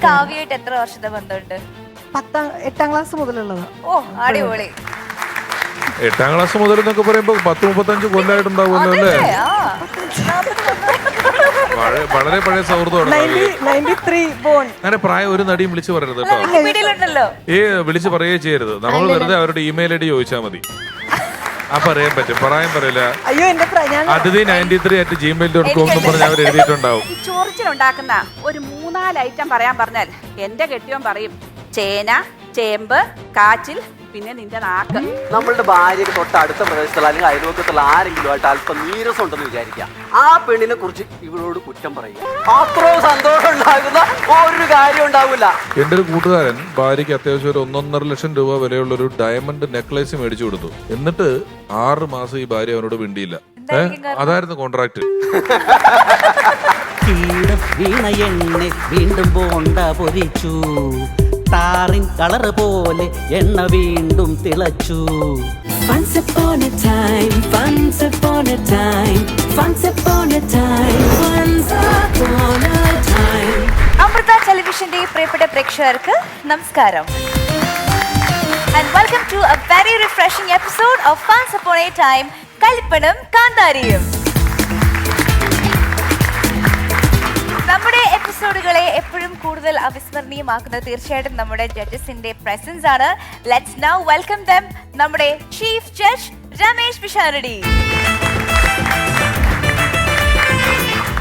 കാവ്യായിട്ട് എത്ര വർഷത്തെ ബന്ധമുണ്ട്? 8ാം ക്ലാസ് മുതലുള്ളതാ. ഓ അടിപൊളി. 8ാം ക്ലാസ് മുതൽ എന്നൊക്കെ പറയുമ്പോ 10-35 കൊല്ലമായിട്ടുണ്ടാവുമല്ലോ അല്ലേ? വളരെ പഴയ സൗഹൃദമാണ്. അങ്ങനെ പ്രായം ഒരു നടിയും വിളിച്ചു പറയരുത് കേട്ടോ. വിളിച്ചു പറയുകയേ ചെയ്യരുത്. നമ്മൾ വെറുതെ അവരുടെ ഇമെയിൽ ഐഡി ചോദിച്ചാൽ മതി. പറയാൻ പറ്റും, പറയാൻ പറയില്ല. Aditi93@gmail.com എന്ന് പറഞ്ഞ് അവർ എഴുതിയിട്ടുണ്ടാവും. ചോറിച്ചിലുണ്ടാക്കുന്ന ഒരു 3-4 ഐറ്റം പറയാൻ പറഞ്ഞാൽ എന്റെ കെട്ടിയോൻ പറയും ചേന, ചേമ്പ്, കാച്ചിൽ, പിന്നെ നിന്റെ നാക്ക്. നമ്മളുടെ ഭാര്യക്ക് തൊട്ട് അടുത്ത പ്രദേശത്തുള്ള അല്ലെങ്കിൽ അയൽവക്കത്തുള്ള ആരെങ്കിലും ആയിട്ട് അല്പം നീരസം ഉണ്ടെന്ന് വിചാരിക്കാം. ആ പെണ്ണിനെ കുറിച്ച് ഇവളോട് കുറ്റം പറയുക, അത്രയും സന്തോഷം ഉണ്ടാകുന്ന ഒരു കാര്യം ഉണ്ടാവില്ല. എന്റെ ഒരു കൂട്ടുകാരൻ ഭാര്യയ്ക്ക് അത്യാവശ്യം ഒരു 1.5 ലക്ഷം രൂപ വിലയുള്ള ഒരു ഡയമണ്ട് നെക്ലേസ് മേടിച്ചു കൊടുത്തു. എന്നിട്ട് 6 മാസം ഈ ഭാര്യ അവനോട് മിണ്ടിയില്ല. അതായിരുന്നു കോൺട്രാക്ട്. വീണ എണ്ണ വീണ്ടും ബോണ്ട പൊരിച്ചു, താറിൻ കളർ പോലെ എണ്ണ വീണ്ടും തിളച്ചു. Once upon a time, once upon a time, once upon a time, once upon a time. Amrita ടെലിവിഷന്റെ പ്രിയപ്പെട്ട പ്രേക്ഷകർക്ക് നമസ്കാരം. And welcome to a very refreshing episode of Once Upon a Time, കലിപ്പണം കാന്താരിയും. നമ്മുടെ എപ്പിസോഡുകളെ എപ്പോഴും കൂടുതൽ അവിസ്മരണീയമാക്കുന്നത് തീർച്ചയായിട്ടും നമ്മുടെ ജഡ്ജസിന്റെ പ്രസൻസ് ആണ്. ലെറ്റ്സ് നൗ വെൽക്കം ദം നമ്മുടെ chief judge Ramesh Pisharody.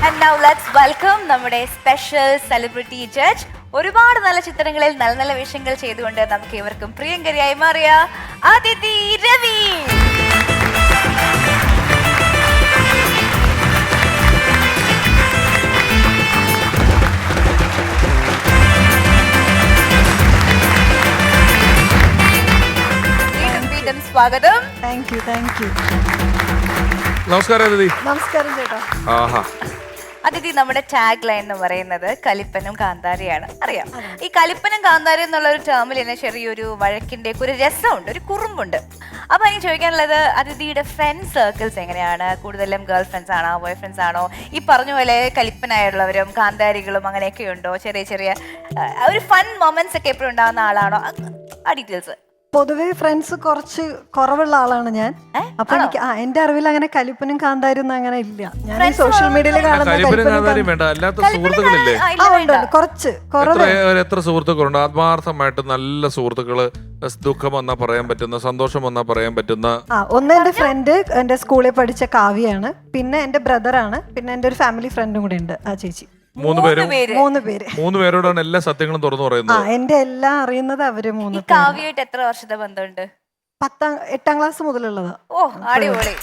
And now let's welcome നമ്മുടെ സ്പെഷ്യൽ സെലിബ്രിറ്റി ജഡ്ജ്. ഒരുപാട് നല്ല ചിത്രങ്ങളിൽ നല്ല നല്ല വിഷയങ്ങൾ ചെയ്തുകൊണ്ട് നമുക്ക് ഇവർക്കും പ്രിയങ്കരിയായി മാറിയ അതിഥി രവി. സ്വാഗതം. Thank you. നമസ്കാരം അതിഥി. നമസ്കാരം ചേട്ടാ. അതിഥി, നമ്മുടെ ടാഗ് ലൈൻ എന്ന് പറയുന്നത് കലിപ്പനും കാന്താരിയാണ്. അറിയാം, ഈ കലിപ്പനും കാന്താരി എന്നുള്ള ഒരു ടേമിൽ തന്നെ ചെറിയൊരു വഴക്കിന്റെ ഒരു രസമുണ്ട്, ഒരു കുറുമ്പുണ്ട്. അപ്പൊ എനിക്ക് ചോദിക്കാനുള്ളത്, അതിഥിയുടെ ഫ്രണ്ട് സർക്കിൾസ് എങ്ങനെയാണ്? കൂടുതലും ഗേൾ ഫ്രണ്ട്സ് ആണോ, ബോയ് ഫ്രണ്ട്സ് ആണോ? ഈ പറഞ്ഞ പോലെ കലിപ്പനായുള്ളവരും കാന്താരികളും അങ്ങനെയൊക്കെ ഉണ്ടോ? ചെറിയ ചെറിയ ഒരു ഫൺ മൊമെന്റ്സ് ഒക്കെ എപ്പോഴും ഉണ്ടാകുന്ന ആളാണോ? ആ ഡീറ്റെയിൽസ്. പൊതുവെ ഫ്രണ്ട്സ് കുറച്ച് കുറവുള്ള ആളാണ് ഞാൻ. അപ്പൊ എനിക്ക് എന്റെ അറിവിൽ അങ്ങനെ കലിപ്പനും കാന്താരും അങ്ങനെ ഇല്ല. ഞാൻ സോഷ്യൽ മീഡിയയിൽ കാണുന്ന കുറച്ച് എത്ര സുഹൃത്തുക്കളുണ്ട് ആത്മാർത്ഥമായിട്ട് നല്ല സുഹൃത്തുക്കള്? ദുഃഖം വന്നാ പറയാൻ പറ്റുന്ന, സന്തോഷം വന്നാ പറയാൻ പറ്റുന്ന. ഒന്ന് എന്റെ ഫ്രണ്ട്, എന്റെ സ്കൂളിൽ പഠിച്ച കാവ്യാണ്. പിന്നെ എന്റെ ബ്രദറാണ്. പിന്നെ എന്റെ ഒരു ഫാമിലി ഫ്രണ്ടും കൂടെ ഉണ്ട്, ആ ചേച്ചി. 3 പേരോടാണ് എല്ലാ സത്യങ്ങളും തുറന്നു പറയുന്നത്. എന്റെ എല്ലാം അറിയുന്നത് അവര് 3 കാവ്യായിട്ട് എത്ര വർഷത്തെ ബന്ധമുണ്ട്? 8ാം ക്ലാസ് മുതലുള്ളതാ. ഓ അടിപൊളി.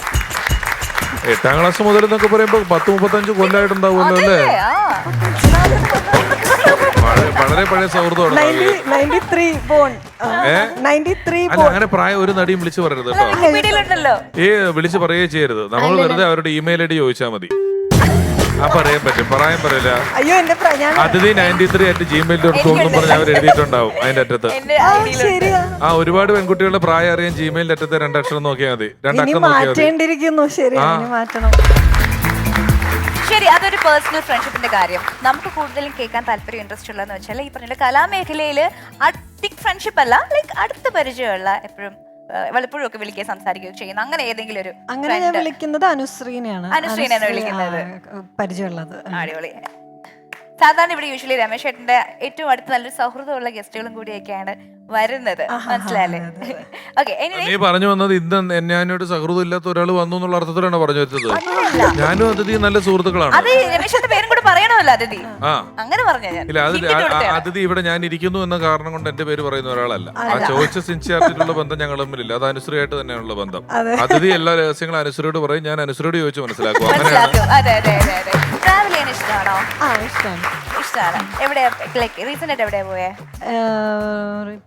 8ാം ക്ലാസ് മുതൽ എന്നൊക്കെ പറയുമ്പോ 10-35 കൊല്ലമായിട്ടുണ്ടാവുമല്ലോ അല്ലേ? വളരെ പഴയ സൗഹൃദമാണ്. 93 അങ്ങനെ പ്രായം ഒരു നടിയും വിളിച്ചു പറയരുത് കേട്ടോ. വിളിച്ചു പറയുകയേ ചെയ്യരുത്. നമ്മൾ വെറുതെ അവരുടെ ഇമെയിൽ ഐഡി ചോദിച്ചാൽ മതി. പറയാൻ പറ്റും, പറയാൻ പറയില്ല. Aditi93@gmail.com എന്ന് പറഞ്ഞ് അവർ എഴുതിയിട്ടുണ്ടാവും അതിന്റെ അറ്റത്ത്. ഒരുപാട് പെൺകുട്ടികളുടെ പ്രായം അറിയാൻ ജിമെയിലിന്റെ അറ്റത്ത് 2 അക്ഷരം നോക്കിയാൽ മതി. 2 അക്കം നോക്കിയാൽ മതി. ശരി, അതൊരു പേഴ്സണൽ ഫ്രണ്ട്ഷിപ്പിന്റെ കാര്യം. നമുക്ക് കൂടുതലും കേൾക്കാൻ താല്പര്യം, ഇൻട്രസ്റ്റ് ഉള്ളതെന്ന് വെച്ചാൽ ഈ പറഞ്ഞ കലാമേഖലയിൽ തിക് ഫ്രണ്ട്ഷിപ്പ് അല്ല, ലൈക്ക് അടുത്ത പരിചയമുള്ള, എപ്പോഴും വല്ലപ്പോഴും ഒക്കെ വിളിക്കുക, സംസാരിക്കുകയോ ചെയ്യുന്ന അങ്ങനെ ഏതെങ്കിലും ഒരു. അങ്ങനെ ഞാൻ വിളിക്കുന്നത് അനുശ്രീനെയാണ് വിളിക്കുന്നത്. പരിചയമുള്ളത്. അടിപൊളി. സാധാരണ ഇവിടെ യൂഷ്വലി രമേശ് ചേട്ടന്റെ ഏറ്റവും അടുത്ത നല്ലൊരു സൗഹൃദമുള്ള ഗസ്റ്റുകളും കൂടിയൊക്കെയാണ് വരുന്നത്, മനസ്സിലായല്ലേ? ഓക്കെ, നീ പറഞ്ഞു വന്നത് ഇന്ന് ഞാനൊരു സൗഹൃദം ഇല്ലാത്ത ഒരാൾ വന്നു എന്നുള്ള അർത്ഥത്തിലാണ് പറഞ്ഞു വെച്ചത്. ഞാനും അതിഥി നല്ല സുഹൃത്തുക്കളാണ്. അത് രമേശന്റെ പേരും കൂടെ പറയണമല്ലോ അതിഥി. അങ്ങനെ പറഞ്ഞാ ഞാൻ. ഇല്ല, അതിഥി ഇവിടെ ഞാൻ ഇരിക്കുന്നു എന്ന കാരണം കൊണ്ട് എന്റെ പേര് പറയുന്ന ഒരാളല്ല. ആ ചോദിച്ച സിൻസിയാരിറ്റിയുള്ള ബന്ധം ഞങ്ങൾ തമ്മിലില്ല. അത് അനുശ്രീയായിട്ട് തന്നെയാണുള്ള ബന്ധം. അതിഥി എല്ലാ രഹസ്യങ്ങളും അനുശ്രീയോട് പറയും, ഞാൻ അനുശ്രീയോട് ചോദിച്ച് മനസ്സിലാക്കും. ട്രാവൽ ചെയ്യാൻ ഇഷ്ടമാണോ? ഇഷ്ടമാണ്. എവിടെയാ റീസെന്റ് ആയിട്ട് എവിടെയാ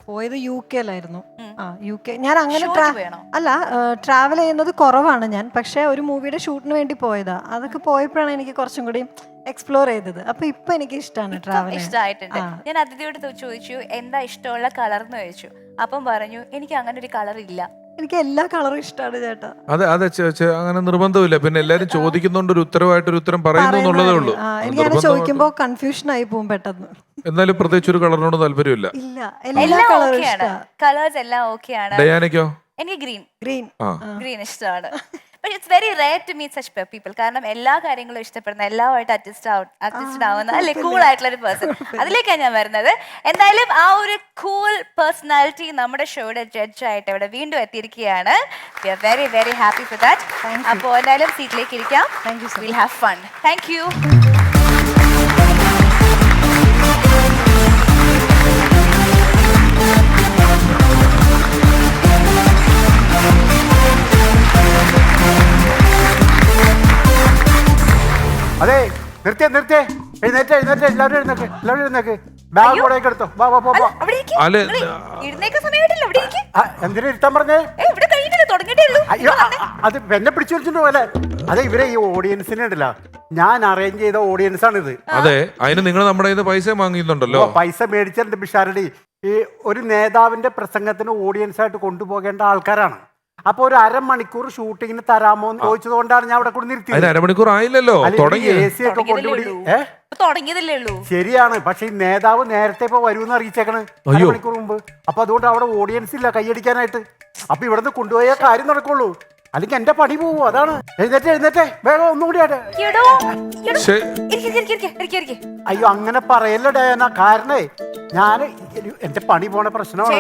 പോയത്? UK ലായിരുന്നു. UK. ഞാൻ അങ്ങനെ അല്ല, ട്രാവൽ ചെയ്യുന്നത് കുറവാണ് ഞാൻ. പക്ഷെ ഒരു മൂവിയുടെ ഷൂട്ടിന് വേണ്ടി പോയതാ. അതൊക്കെ പോയപ്പോഴാണ് എനിക്ക് കുറച്ചും കൂടി എക്സ്പ്ലോർ ചെയ്തത്. അപ്പൊ ഇപ്പൊ എനിക്ക് ഇഷ്ടമാണ് ട്രാവൽ. ഇഷ്ടമായിട്ടുണ്ട്. ഞാൻ അതിഥിയോട് ചോദിച്ചു എന്താ ഇഷ്ടമുള്ള കളർ എന്ന് ചോദിച്ചു. അപ്പം പറഞ്ഞു എനിക്ക് അങ്ങനെ ഒരു കളർ ഇല്ല. എനിക്ക് എല്ലാ കളറും ഇഷ്ടമാണ് ചേട്ടാ. അതെ അതെ അങ്ങനെ നിർബന്ധമില്ല. പിന്നെ എല്ലാരും ചോദിക്കുന്നോണ്ട് ഒരു ഉത്തരവായിട്ടൊരു ഉത്തരം പറയുന്നു എന്നുള്ളതേ ഉള്ളൂ. എനിക്ക് അങ്ങനെ ചോദിക്കുമ്പോ കൺഫ്യൂഷൻ ആയി പോകും പെട്ടെന്ന്. എന്നാലും പ്രത്യേകിച്ച് ഒരു കളറിനോട് താല്പര്യമില്ല. ഇല്ല, എല്ലാ എല്ലാം കളറും ഓക്കെയാണ്, കളേഴ്സ് എല്ലാം ഓക്കെയാണ്. ഡയാനയ്ക്കോ? എനിക്ക് ഗ്രീൻ ഗ്രീൻ. ഗ്രീൻ ഇഷ്ടമാണ്. പക്ഷെ it's very rare to meet such people. കാരണം എല്ലാ കാര്യങ്ങളും ഇഷ്ടപ്പെടുന്ന, എല്ലാമായിട്ട് അഡ്ജസ്റ്റഡ് ആവുന്ന അല്ലെ കൂൾ ആയിട്ടുള്ള ഒരു പേഴ്സൺ. അതിലേക്കാണ് ഞാൻ വരുന്നത്. എന്തായാലും ആ ഒരു കൂൾ പേഴ്സണാലിറ്റി നമ്മുടെ ഷോയുടെ ജഡ്ജായിട്ട് ഇവിടെ വീണ്ടും എത്തിയിരിക്കുകയാണ്. We are very very happy for that. അപ്പോൾ എന്തായാലും സീറ്റിലേക്ക് ഇരിക്കാം. Will have fun. Thank you. അതെ, നിർത്തിയേ എഴുന്നേറ്റ് എല്ലാവരും എഴുന്നേക്ക് ബാഗ് കൂടെയൊക്കെ എടുത്തോ. അല്ലെ എന്തിനാ ഇരുത്താൻ പറഞ്ഞേ? അയ്യോ, അത് എന്നെ പിടിച്ചു വലിച്ചിട്ട് പോലെ. അതെ, ഇവരെ ഈ ഓഡിയൻസിനെ ഉണ്ടല്ലോ, ഞാൻ അറേഞ്ച് ചെയ്ത ഓഡിയൻസ് ആണിത്. അതെ, അതിന് നിങ്ങൾ നമ്മുടെ കയ്യിൽ നിന്ന് പൈസ വാങ്ങിയിട്ടുണ്ടല്ലോ. പൈസ മേടിച്ചിട്ടുണ്ട് ബിഷാരടി. ഈ ഒരു നേതാവിന്റെ പ്രസംഗത്തിന് ഓഡിയൻസ് ആയിട്ട് കൊണ്ടുപോകേണ്ട ആൾക്കാരാണ്. അപ്പൊ ഒരു അരമണിക്കൂർ ഷൂട്ടിങ്ങിന് തരാമോ എന്ന് ചോദിച്ചതുകൊണ്ടാണ് ഞാൻ അവിടെ കൊണ്ട് നിർത്തിയത്. അരമണിക്കൂർ ആയില്ലല്ലോ, AC ഒക്കെ കൊണ്ടുപിടി. ശരിയാണ്, പക്ഷെ ഈ നേതാവ് നേരത്തെ ഇപ്പൊ വരൂന്ന് അറിയിച്ചേക്കണ് അരമണിക്കൂർ മുമ്പ്. അപ്പൊ അതുകൊണ്ട് അവിടെ ഓഡിയൻസ് ഇല്ല കൈയടിക്കാനായിട്ട്. അപ്പൊ ഇവിടുന്ന് കൊണ്ടുപോയ കാര്യം നടക്കുള്ളൂ, അല്ലെങ്കിൽ എന്റെ പണി പോവോ. അതാണ്. എഴുന്നേറ്റേ വേഗം ഒന്നുകൂടി. അയ്യോ, അങ്ങനെ പറയല്ലോ ഡയാന. കാരണേ ഞാൻ എന്റെ പണി പോണ പ്രശ്നമാണ്.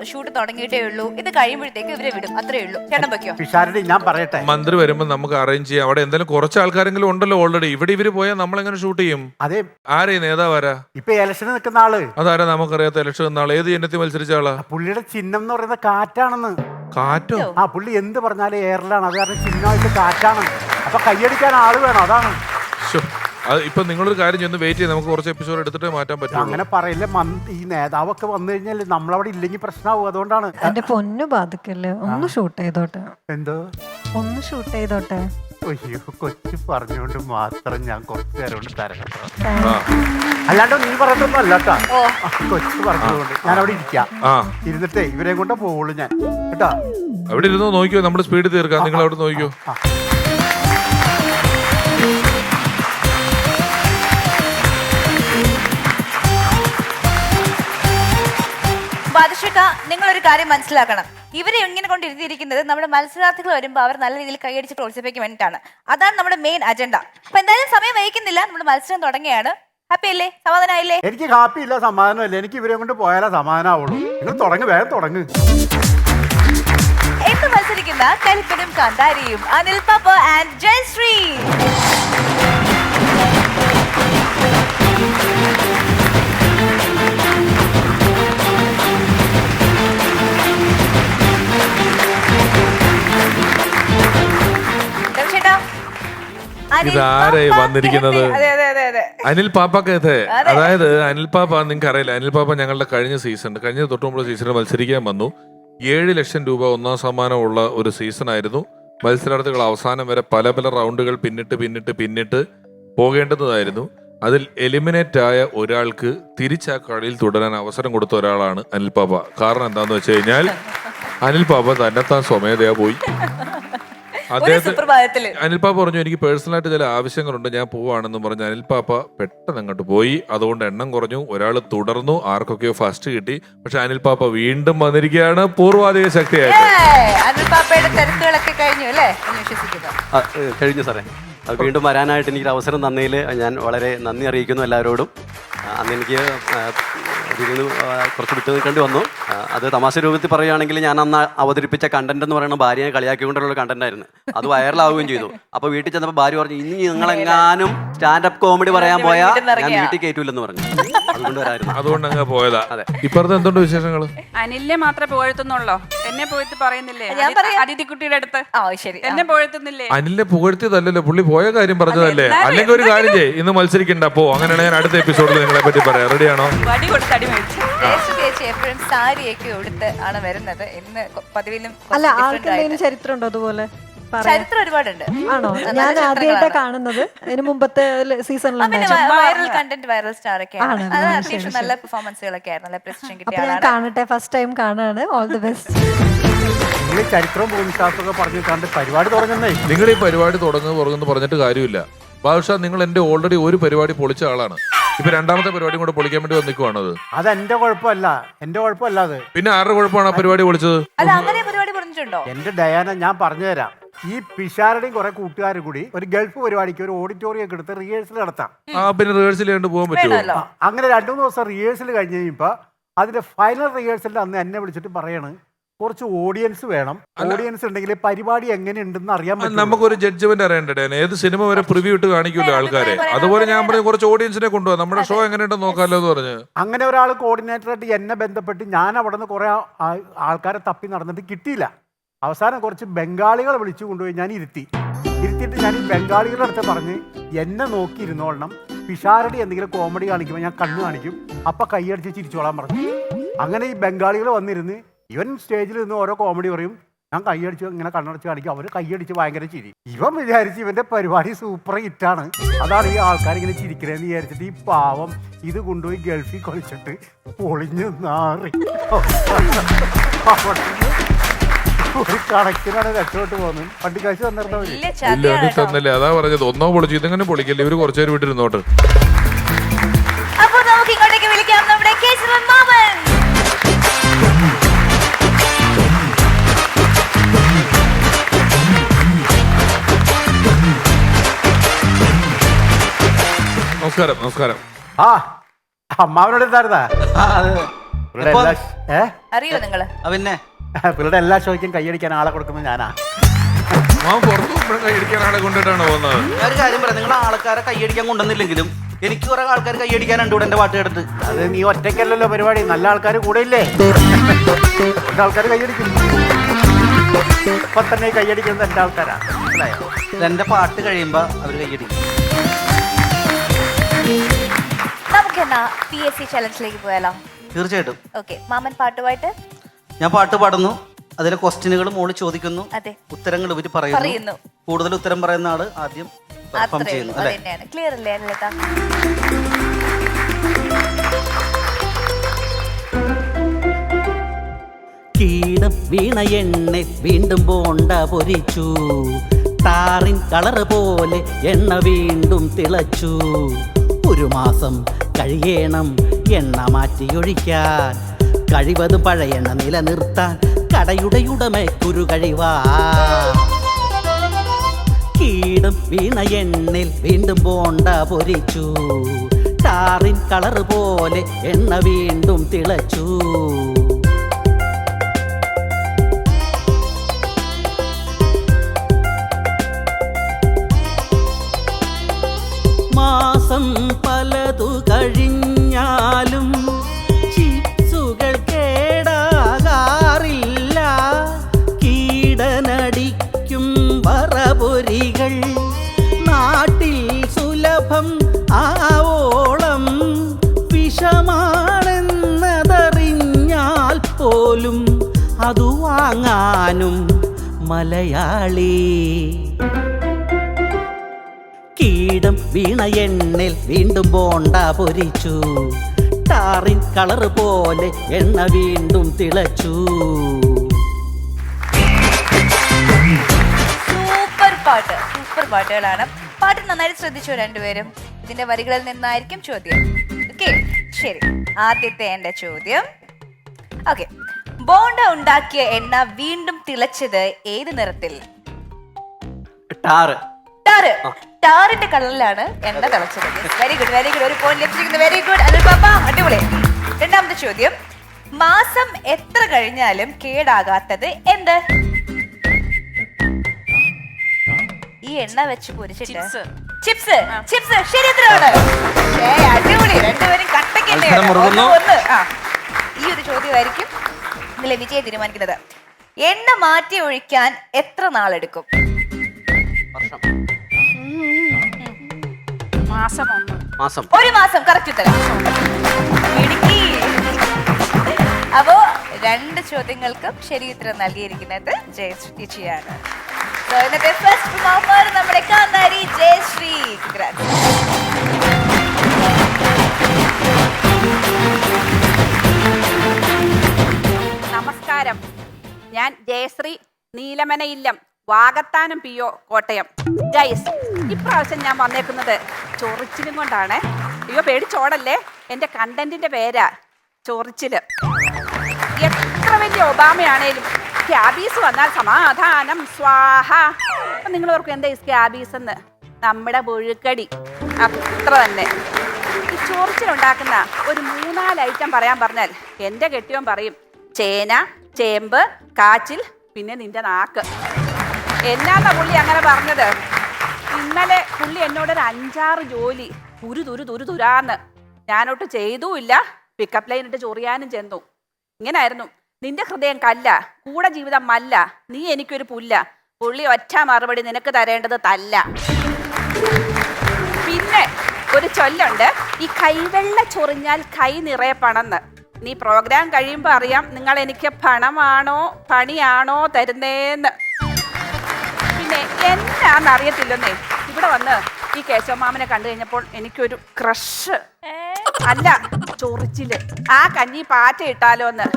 ഷൂട്ട് തുടങ്ങിയിട്ടേ ഉള്ളൂ. ഇത് കഴിയുമ്പോഴത്തേക്ക് ഇവരെ വിടും, അത്രേ ഉള്ളൂ. ചേട്ടൻ വെക്കോ? പിഷാരടി, ഞാൻ പറയട്ടെ, മന്ത്രി വരുമ്പോ നമുക്ക് അറേഞ്ച് ചെയ്യാം. അവിടെ എന്തായാലും കുറച്ച് ആൾക്കാരെങ്കിലും ഉണ്ടല്ലോ ഓൾറെഡി. ഇവിടെ ഇവര് പോയാൽ നമ്മൾ എങ്ങനെ ഷൂട്ട് ചെയ്യും? അതെ, ആരേ നേതാവാരാ? ഇപ്പൊ ഇലക്ഷന് നിൽക്കുന്ന ആള് അതാരാ? നമുക്കറിയാത്ത ഇലക്ഷൻ നിന്ന ആള്. ഏത് ചിഹ്നത്തിൽ മത്സരിച്ച ആളാ? പുള്ളിയുടെ ചിഹ്നം എന്ന് പറയുന്നത് കാറ്റാണെന്ന്. കാറ്റോ? ആ, പുള്ളി എന്ത് പറഞ്ഞാലും എയറിലാണ്. അത് കാരണം ചിഹ്നമായിട്ട് കാറ്റാണ്. അപ്പൊ കൈയടിക്കാൻ ആള് വേണം, അതാണ്. ഇപ്പൊ നിങ്ങളൊരു കാര്യം ചെന്ന് വെയിറ്റ് ചെയ്ത് നമുക്ക് കുറച്ച് എപ്പിസോഡ് എടുത്തിട്ട് മാറ്റാൻ പറ്റും. അങ്ങനെ പറയില്ല. ഈ നേതാവൊക്കെ വന്നു കഴിഞ്ഞാൽ നമ്മളവിടെ ഇല്ലെങ്കിൽ പ്രശ്നമാവും. അതുകൊണ്ടാണ്. എന്റെ പൊന്നു ബാധിക്കല്ലേ, ഒന്ന് ഷൂട്ട് ചെയ്തോട്ടെ. എന്തോ ഒന്ന് ഷൂട്ട് ചെയ്തോട്ടെ. അയ്യോ, കൊച്ചു പറഞ്ഞുകൊണ്ട് മാത്രം ഞാൻ കുറച്ചു നേരം കൊണ്ട് തരാം. അല്ലാണ്ട് നീ പറഞ്ഞൊന്നും അല്ലാട്ടാ, കൊച്ചു പറഞ്ഞതുകൊണ്ട് ഞാൻ അവിടെ ഇരിക്കാം. ഇരുന്നിട്ടേ ഇവരെ കൊണ്ടേ പോവുള്ളൂ ഞാൻ, കേട്ടാ. അവിടെ ഇരുന്നോ, നോക്കിയോ, നമ്മുടെ സ്പീഡ് തീർക്കാം. നിങ്ങൾ അവിടെ നോക്കിയോ. ബാദുഷക, നിങ്ങളൊരു കാര്യം മനസ്സിലാക്കണം. ഇവരെ ഇങ്ങനെ കൊണ്ടിരുത്തിയിരിക്കുന്നത് നമ്മുടെ മത്സരാർത്ഥികൾ വരുമ്പോൾ അവർ നല്ല രീതിയിൽ കൈയടിച്ച് പ്രോത്സാഹിപ്പിക്കാൻ വേണ്ടിയിട്ടാണ്. അതാണ് നമ്മുടെ മെയിൻ അജണ്ട. അപ്പൊ എന്തായാലും സമയം വഹിക്കുന്നില്ല, നമ്മുടെ മത്സരം തുടങ്ങിയാണ്. ഹാപ്പി അല്ലേ? സമാധാനമായില്ലേ? എനിക്ക് ഹാപ്പി ഇല്ല, സമാധാനമില്ല. എനിക്ക് ഇവരെ കൊണ്ട് പോയാലേ സമാധാനമാവുള്ളൂ. നിങ്ങൾ വേഗം തുടങ്ങ്. എന്ന് മത്സരിക്കുന്ന കലിപ്പനും കാന്താരിയും അനിൽ പാപ്പ ആൻഡ് ജയശ്രീ. ഇതാരായി വന്നിരിക്കുന്നത്? അനിൽ പാപ്പക്കത്തെ. അതായത് അനിൽ പാപ്പ, നിങ്ങൾക്ക് അറിയില്ല, അനിൽ പാപ്പ ഞങ്ങളുടെ കഴിഞ്ഞ തൊട്ടുമുമ്പ് സീസണിൽ മത്സരിക്കാൻ വന്നു. 7 ലക്ഷം രൂപ ഒന്നാം സമ്മാനമുള്ള ഒരു സീസൺ ആയിരുന്നു. മത്സരാർത്ഥികൾ അവസാനം വരെ പല റൗണ്ടുകൾ പിന്നിട്ട് പോകേണ്ടതായിരുന്നു. അതിൽ എലിമിനേറ്റ് ആയ ഒരാൾക്ക് തിരിച്ചാ കളിയിൽ തുടരാൻ അവസരം കൊടുത്ത ഒരാളാണ് അനിൽ പാപ്പ. കാരണം എന്താന്ന് വെച്ച് കഴിഞ്ഞാൽ അനിൽ പാപ്പ തന്നെത്താൻ സ്വമേധയാ പോയി. അനിൽ പാപ്പ പറഞ്ഞു, എനിക്ക് പേഴ്സണലായിട്ട് ചില ആവശ്യങ്ങളുണ്ട്, ഞാൻ പോവാണെന്ന് പറഞ്ഞ് അനിൽ പാപ്പ പെട്ടെന്ന് അങ്ങോട്ട് പോയി. അതുകൊണ്ട് എണ്ണം കുറഞ്ഞു. ഒരാൾ തുടർന്നു, ആർക്കൊക്കെയോ ഫസ്റ്റ് കിട്ടി. പക്ഷെ അനിൽ പാപ്പ വീണ്ടും വന്നിരിക്കുകയാണ് പൂർവാധിക ശക്തിയായിട്ട്. അനിൽ പാപ്പയുടെ തിരക്കുകളൊക്കെ കഴിഞ്ഞു അല്ലേ? കഴിഞ്ഞു സാറേ. വീണ്ടും വരാനായിട്ട് എനിക്ക് അവസരം തന്നതിൽ ഞാൻ വളരെ നന്ദി അറിയിക്കുന്നു എല്ലാവരോടും. അന്ന് എനിക്ക് ഇതിൽ കുറച്ച് വിട്ടു നിൽക്കേണ്ടി വന്നു. അത് തമാശ രൂപത്തിൽ പറയുകയാണെങ്കിൽ ഞാൻ അന്ന് അവതരിപ്പിച്ച കണ്ടന്റ് എന്ന് പറയുന്ന ഭാര്യയെ കളിയാക്കിക്കൊണ്ടുള്ള കണ്ടന്റ് ആയിരുന്നു. അത് വൈറലാവുകയും ചെയ്തു. അപ്പോൾ വീട്ടിൽ ചെന്നപ്പോൾ ഭാര്യ പറഞ്ഞു, ഇനി നിങ്ങളെങ്ങാനും സ്റ്റാൻഡപ്പ് കോമഡി പറയാൻ പോയാൽ ഞാൻ വീട്ടിൽ കയറ്റൂലെന്ന് പറഞ്ഞു. അതുകൊണ്ട് വരായിരുന്നു. അതുകൊണ്ട് അങ്ങ് പോയതാ. അതെ. ഇപ്പുറത്ത് എന്തുണ്ട് വിശേഷങ്ങൾ? അനിലിനെ മാത്രമേ പുകഴ്ത്തുന്നുള്ളോ? എന്നെ പുകഴ്ത്തി പറയുന്നില്ലേ? അതിഥിക്കുട്ടിയുടെ അടുത്ത് എന്നെ പുകഴ്ത്തുന്നില്ലേ? അനിലിനെ പുകഴ്ത്തിയതല്ലല്ലോ, പുള്ളി പോയ കാര്യം പറഞ്ഞതല്ലേ. അല്ലെങ്കിൽ ഒരു കാര്യം ചെയ്യ്, ഇന്ന് മത്സരിക്കണ്ട പോ. അങ്ങനെയാണ് ഞാൻ അടുത്ത എപ്പിസോഡിൽ നിങ്ങളെ പറ്റി പറയാം. റെഡിയാണോ? എപ്പോഴും സാരിയൊക്കെ ഉടുത്ത് ആണ് വരുന്നത്. ഇന്ന് പതിവിലും അല്ല, ആൾക്കെന്തെങ്കിലും ചരിത്രം ഉണ്ടോ അതുപോലെ? ചരിത്രം ഒരുപാടുണ്ട്. ആണോ? ഞാൻ ആദ്യമായിട്ടാണ് കാണുന്നത്. ഇതിന് മുമ്പത്തെ സീസണിലുണ്ടായിരുന്നു. വൈറൽ കണ്ടന്റ്, വൈറൽ സ്റ്റാർ ഒക്കെ ആണ്. അത്യാവശ്യം നല്ല പെർഫോമൻസുകളൊക്കെ ആയിരുന്നു. നല്ല പ്രസിഷൻ കിട്ടിയ ആളാണ്. കാണട്ടെ, ഫസ്റ്റ് ടൈം കാണാണ്. All the best. നിങ്ങൾ ചരിത്രവും ഭൂമിശാസ്ത്രമൊക്കെ പറഞ്ഞു കണ്ട് പരിപാടി തുടങ്ങുന്നേ. നിങ്ങൾ ഈ പരിപാടി തുടങ്ങുന്നു പറഞ്ഞിട്ട് കാര്യമില്ല. ബാദുഷാ, നിങ്ങൾ എന്റെ ഓൾറെഡി ഒരു പരിപാടി പൊളിച്ച ആളാണ്. ഇപ്പൊ രണ്ടാമത്തെ പരിപാടി കൂടെ പൊളിക്കാൻ വേണ്ടി വന്നിക്കുവാണത്. അതെന്റെ കുഴപ്പമല്ല, എന്റെ കുഴപ്പമല്ല അത്. പിന്നെ ആരുടെ കുഴപ്പമാണ് ആ പരിപാടി പൊളിച്ചത്? അല്ല, അങ്ങനെ പരിപാടി പറഞ്ഞിട്ടുണ്ടോ? എന്റെ ഡയാന, ഞാൻ പറഞ്ഞുതരാം. ഈ പിഷാരുടെയും കുറെ കൂട്ടുകാരും കൂടി ഒരു ഗൾഫ് പരിപാടിക്ക് ഒരു ഓഡിറ്റോറിയം ഒക്കെ എടുത്ത് റിഹേഴ്സൽ നടത്താം. പിന്നെ റിഹേഴ്സൽ ചെയ്യേണ്ടി പോകാൻ പറ്റുമോ? അങ്ങനെ 2-3 ദിവസം റിഹേഴ്സൽ കഴിഞ്ഞ് കഴിയുമ്പോ അതിന്റെ ഫൈനൽ റിഹേഴ്സലിന്റെ അന്ന് എന്നെ വിളിച്ചിട്ട് പറയാണ്, കുറച്ച് ഓഡിയൻസ് വേണം. ഓഡിയൻസ് ഉണ്ടെങ്കിൽ പരിപാടി എങ്ങനെയുണ്ടെന്ന് അറിയാൻ പറ്റും. നമുക്കൊരു ജഡ്ജ്മെന്റ് അറിയണ്ടേ? ഏത് സിനിമ വരെ പ്രിവ്യൂ ഇട്ട് കാണിക്കൂല ആൾക്കാരെ. അതുപോലെ ഞാൻ പറഞ്ഞു കുറച്ച് ഓഡിയൻസിനെ കൊണ്ടുപോകാം, നമ്മുടെ ഷോ എങ്ങനെയുണ്ടെന്ന് നോക്കാമല്ലോ എന്ന് പറഞ്ഞു. അങ്ങനെ ഒരാൾ കോർഡിനേറ്ററായിട്ട് എന്നെ ബന്ധപ്പെട്ട് ഞാൻ അവിടെ നിന്ന് കുറെ ആൾക്കാരെ തപ്പി നടന്നിട്ട് കിട്ടിയില്ല. അവസാനം കുറച്ച് ബംഗാളികളെ വിളിച്ചു കൊണ്ടുപോയി ഞാൻ ഇരുത്തിയിട്ട് ഞാൻ ഈ ബംഗാളികളുടെ അടുത്ത് പറഞ്ഞ് എന്നെ നോക്കി ഇരുന്നോളണം, പിഷാരടി എന്തെങ്കിലും കോമഡി കാണിക്കുമ്പോൾ ഞാൻ കണ്ണു കാണിക്കും, അപ്പൊ കൈയടിച്ച് ചിരിച്ചോളാൻ പറഞ്ഞു. അങ്ങനെ ഈ ബംഗാളികൾ വന്നിരുന്ന് ഇവൻ സ്റ്റേജിൽ നിന്ന് ഓരോ കോമഡി പറയും, ഞാൻ കൈയടിച്ച് ഇങ്ങനെ കണ്ണടച്ച് കാണിക്കും, അവർ കൈയടിച്ച് ഭയങ്കര ചിരി. ഇവൻ വിചാരിച്ച് ഇവന്റെ പരിപാടി സൂപ്പർ ഹിറ്റാണ്, അതാണ് ഈ ആൾക്കാർ ഇങ്ങനെ ചിരിക്കണേന്ന് വിചാരിച്ചിട്ട് ഈ പാവം ഇത് കൊണ്ടുപോയി ഗൾഫിൽ കളിച്ചിട്ട് പൊളിഞ്ഞു നാറി ഒരു കണക്കിനാണ് രക്ഷപ്പെട്ട് പോകുന്നത്. വണ്ടി കാശ് തന്നില്ലേ? അതാ പറഞ്ഞത്, ഒന്നോ പൊളിച്ചു, ഇതെങ്ങനെ പൊളിക്കല്ലേ? ഇവര് കുറച്ചേരം വിട്ടിരുന്നോട്ട്. അപ്പോൾ നമുക്ക് ഇങ്ങോട്ടേക്ക് വിളിക്കാം നമ്മുടെ കേശവൻ മാമൻ. നമസ്കാരം. നമസ്കാരം. ആ അമ്മാവനോട് എന്തായിരുന്നാ? അറിയോ നിങ്ങള്? പിന്നെ പിള്ളേരുടെ എല്ലാ ഷോയ്ക്കും കൈയടിക്കാൻ ആളെ കൊടുക്കുന്നത് ഞാനാ. കൈയടിക്കാൻ ആളെ കൊണ്ടിട്ടാണ് പോകുന്നത്. ഞാനൊരു കാര്യം പറയാം, നിങ്ങൾ ആൾക്കാരെ കൈയടിക്കാൻ കൊണ്ടുവന്നില്ലെങ്കിലും എനിക്ക് കുറെ ആൾക്കാർ കൈയടിക്കാനുണ്ട് ഇവിടെ എന്റെ പാട്ട് കേട്ടിട്ട്. അത് നീ ഒറ്റയ്ക്കല്ലല്ലോ പരിപാടി, നല്ല ആൾക്കാർ കൂടെ ഇല്ലേ? ആൾക്കാർ കൈയടിക്കും. ഇപ്പൊ തന്നെ കൈയടിക്കുന്നത് എന്റെ ആൾക്കാരാ, മനസ്സിലായോ? എന്റെ പാട്ട് കഴിയുമ്പോ അവര് കൈയടിക്കും. നമുക്ക് എന്നാ PSC ചലഞ്ചിലേക്ക് പോയാലോ? തീർച്ചയായിട്ടും. ഓക്കെ, മാമൻ പാട്ടുമായിട്ട്. ഞാൻ പാട്ട് പാടുന്നു, അതിലെ ക്വസ്റ്റ്യനുകൾ മോള് ചോദിക്കുന്നു, അതെ, ഉത്തരങ്ങൾ ഇവര് പറയുന്നു. കൂടുതൽ ഉത്തരം പറയുന്ന ആള് ആദ്യം പെർഫോം ചെയ്യുന്നു. ക്ലിയർ അല്ലേ ലളിത? കീടം വീണ എണ്ണ വീണ്ടും ബോണ്ട പൊരിച്ചു, താറിൻ കളറ് പോലെ എണ്ണ വീണ്ടും തിളച്ചു. ഒരു മാസം കഴിയണം എണ്ണ മാറ്റിയൊഴിക്കാൻ, കഴിവതും പഴയ എണ്ണ നിലനിർത്താൻ കടയുടെ ഉടമയ്ക്കൊരു കഴിവാ. കീടം വീണ എണ്ണിൽ വീണ്ടും ബോണ്ട പൊരിച്ചു, താറിൻ കളറ് പോലെ എണ്ണ വീണ്ടും തിളച്ചു. മാസം പലതു കഴിഞ്ഞാലും ചിപ്സുകൾ കേടാകാറില്ല, കീടനടിക്കും വറപൊരികൾ നാട്ടിൽ സുലഭം ആവോളം വിഷമാണെന്നതറിഞ്ഞാൽ പോലും അതു വാങ്ങാനും മലയാളി. കീടം വീണ എണ്ണിൽ വീണ്ടും ബോണ്ട പൊരിച്ചു, ടാറിൻ കളറ് പോലെ എണ്ണ വീണ്ടും തിളച്ചു. സൂപ്പർ പാട്ട്, സൂപ്പർ പാട്ടുകളാണ്. പാട്ട് നന്നായിട്ട് ശ്രദ്ധിച്ചു രണ്ടുപേരും. ഇതിന്റെ വരികളിൽ നിന്നായിരിക്കും ചോദ്യം. ഓക്കെ, ശരി. ആദ്യത്തെ എന്റെ ചോദ്യം, ഓക്കെ, ബോണ്ട ഉണ്ടാക്കിയ എണ്ണ വീണ്ടും തിളച്ചത് ഏത് നിറത്തിൽ? ടാറ്. ടാറ്. ടാറിന്റെ കളറിലാണ് എണ്ണ തിളച്ചത്. Very good, very good. ഒരു പോയിന്റ് ലഭിച്ചിരിക്കുന്നു. വെരി ഗുഡ് അനിൽ പാപ്പ, അടിപൊളി. രണ്ടാമത്തെ ചോദ്യം, മാസം എത്ര കഴിഞ്ഞാലും കേടാകാത്തത് എന്ത്? ഈ എണ്ണ വെച്ച് പൊരിച്ചിട്ട് ചിപ്സ്. ചിപ്സ് ശരി, എത്രയാണ്? അടിപൊളി, രണ്ടുപേരും കട്ടക്ക് തന്നെയാണ്. ഈ ഒരു ചോദ്യമായിരിക്കും ഇതിലെ വിജയം തീരുമാനിക്കുന്നത്. എണ്ണ മാറ്റി ഒഴിക്കാൻ എത്ര നാളെടുക്കും? മാസം. ഒരു മാസം. കറക്റ്റ് ഉത്തരം. അപ്പോ 2 ചോദ്യങ്ങൾക്കും ശരി ഉത്തരം നൽകിയിരിക്കുന്നത് ജയശ്രീ ചേച്ചിയാണ്. ഇന്നത്തെ ഫസ്റ്റ് പെർഫോമർ നമ്മുടെ കാന്താരി ജയശ്രീ. നമസ്കാരം, ഞാൻ ജയശ്രീ, നീലമനയില്ലം, വാകത്താനം PO, കോട്ടയം. ഗൈസ്, ഇപ്രാവശ്യം ഞാൻ വന്നേക്കുന്നത് ചൊറിച്ചിലും കൊണ്ടാണ്. അയ്യോ പേടിച്ചോടല്ലേ, എൻ്റെ കണ്ടന്റിന്റെ പേരാ ചൊറിച്ചില്. എത്ര വലിയ ഒബാമയാണേലും സ്കാബീസ് വന്നാൽ സമാധാനം സ്വാഹ. അപ്പൊ നിങ്ങൾ ഓർക്കും എന്താ ഈ സ്കാബീസ് എന്ന്? നമ്മുടെ പുഴുക്കടി, അത്ര തന്നെ. ഈ ചൊറിച്ചിലുണ്ടാക്കുന്ന ഒരു 3-4 ഐറ്റം പറയാൻ പറഞ്ഞാൽ എൻ്റെ കെട്ടിയോൻ പറയും ചേന, ചേമ്പ്, കാച്ചിൽ, പിന്നെ നിന്റെ നാക്ക്. എന്നാന്നാ പുള്ളി അങ്ങനെ പറഞ്ഞത്? ഇന്നലെ പുള്ളി എന്നോടൊരു 5-6 ജോലി തുരാന്ന് ഞാനൊട്ട് ചെയ്തുമില്ല. പിക്കപ്പ് ലൈൻ ഇട്ട് ചൊറിയാനും ചെന്നു. ഇങ്ങനായിരുന്നു, നിന്റെ ഹൃദയം കല്ല, കൂടെ ജീവിതം മല്ല, നീ എനിക്കൊരു പുല്ല. പുള്ളി ഒറ്റ മറുപടി, നിനക്ക് തരേണ്ടത് തല്ല. പിന്നെ ഒരു ചൊല്ലുണ്ട്, ഈ കൈവെള്ള ചൊറിഞ്ഞാൽ കൈ നിറയെ പണമെന്ന്. നീ പ്രോഗ്രാം കഴിയുമ്പോൾ അറിയാം നിങ്ങൾ എനിക്ക് പണമാണോ പണിയാണോ തരുന്നേന്ന്. പിന്നെ എന്നാന്നറിയത്തില്ലെന്നേ, ഇവിടെ വന്ന് ഈ കേശവമാമനെ കണ്ടു കഴിഞ്ഞപ്പോൾ എനിക്കൊരു ക്രഷ് അല്ല, ചൊറിച്ചില്. ആ കഞ്ഞി പാറ്റ ഇട്ടാലോ എന്ന്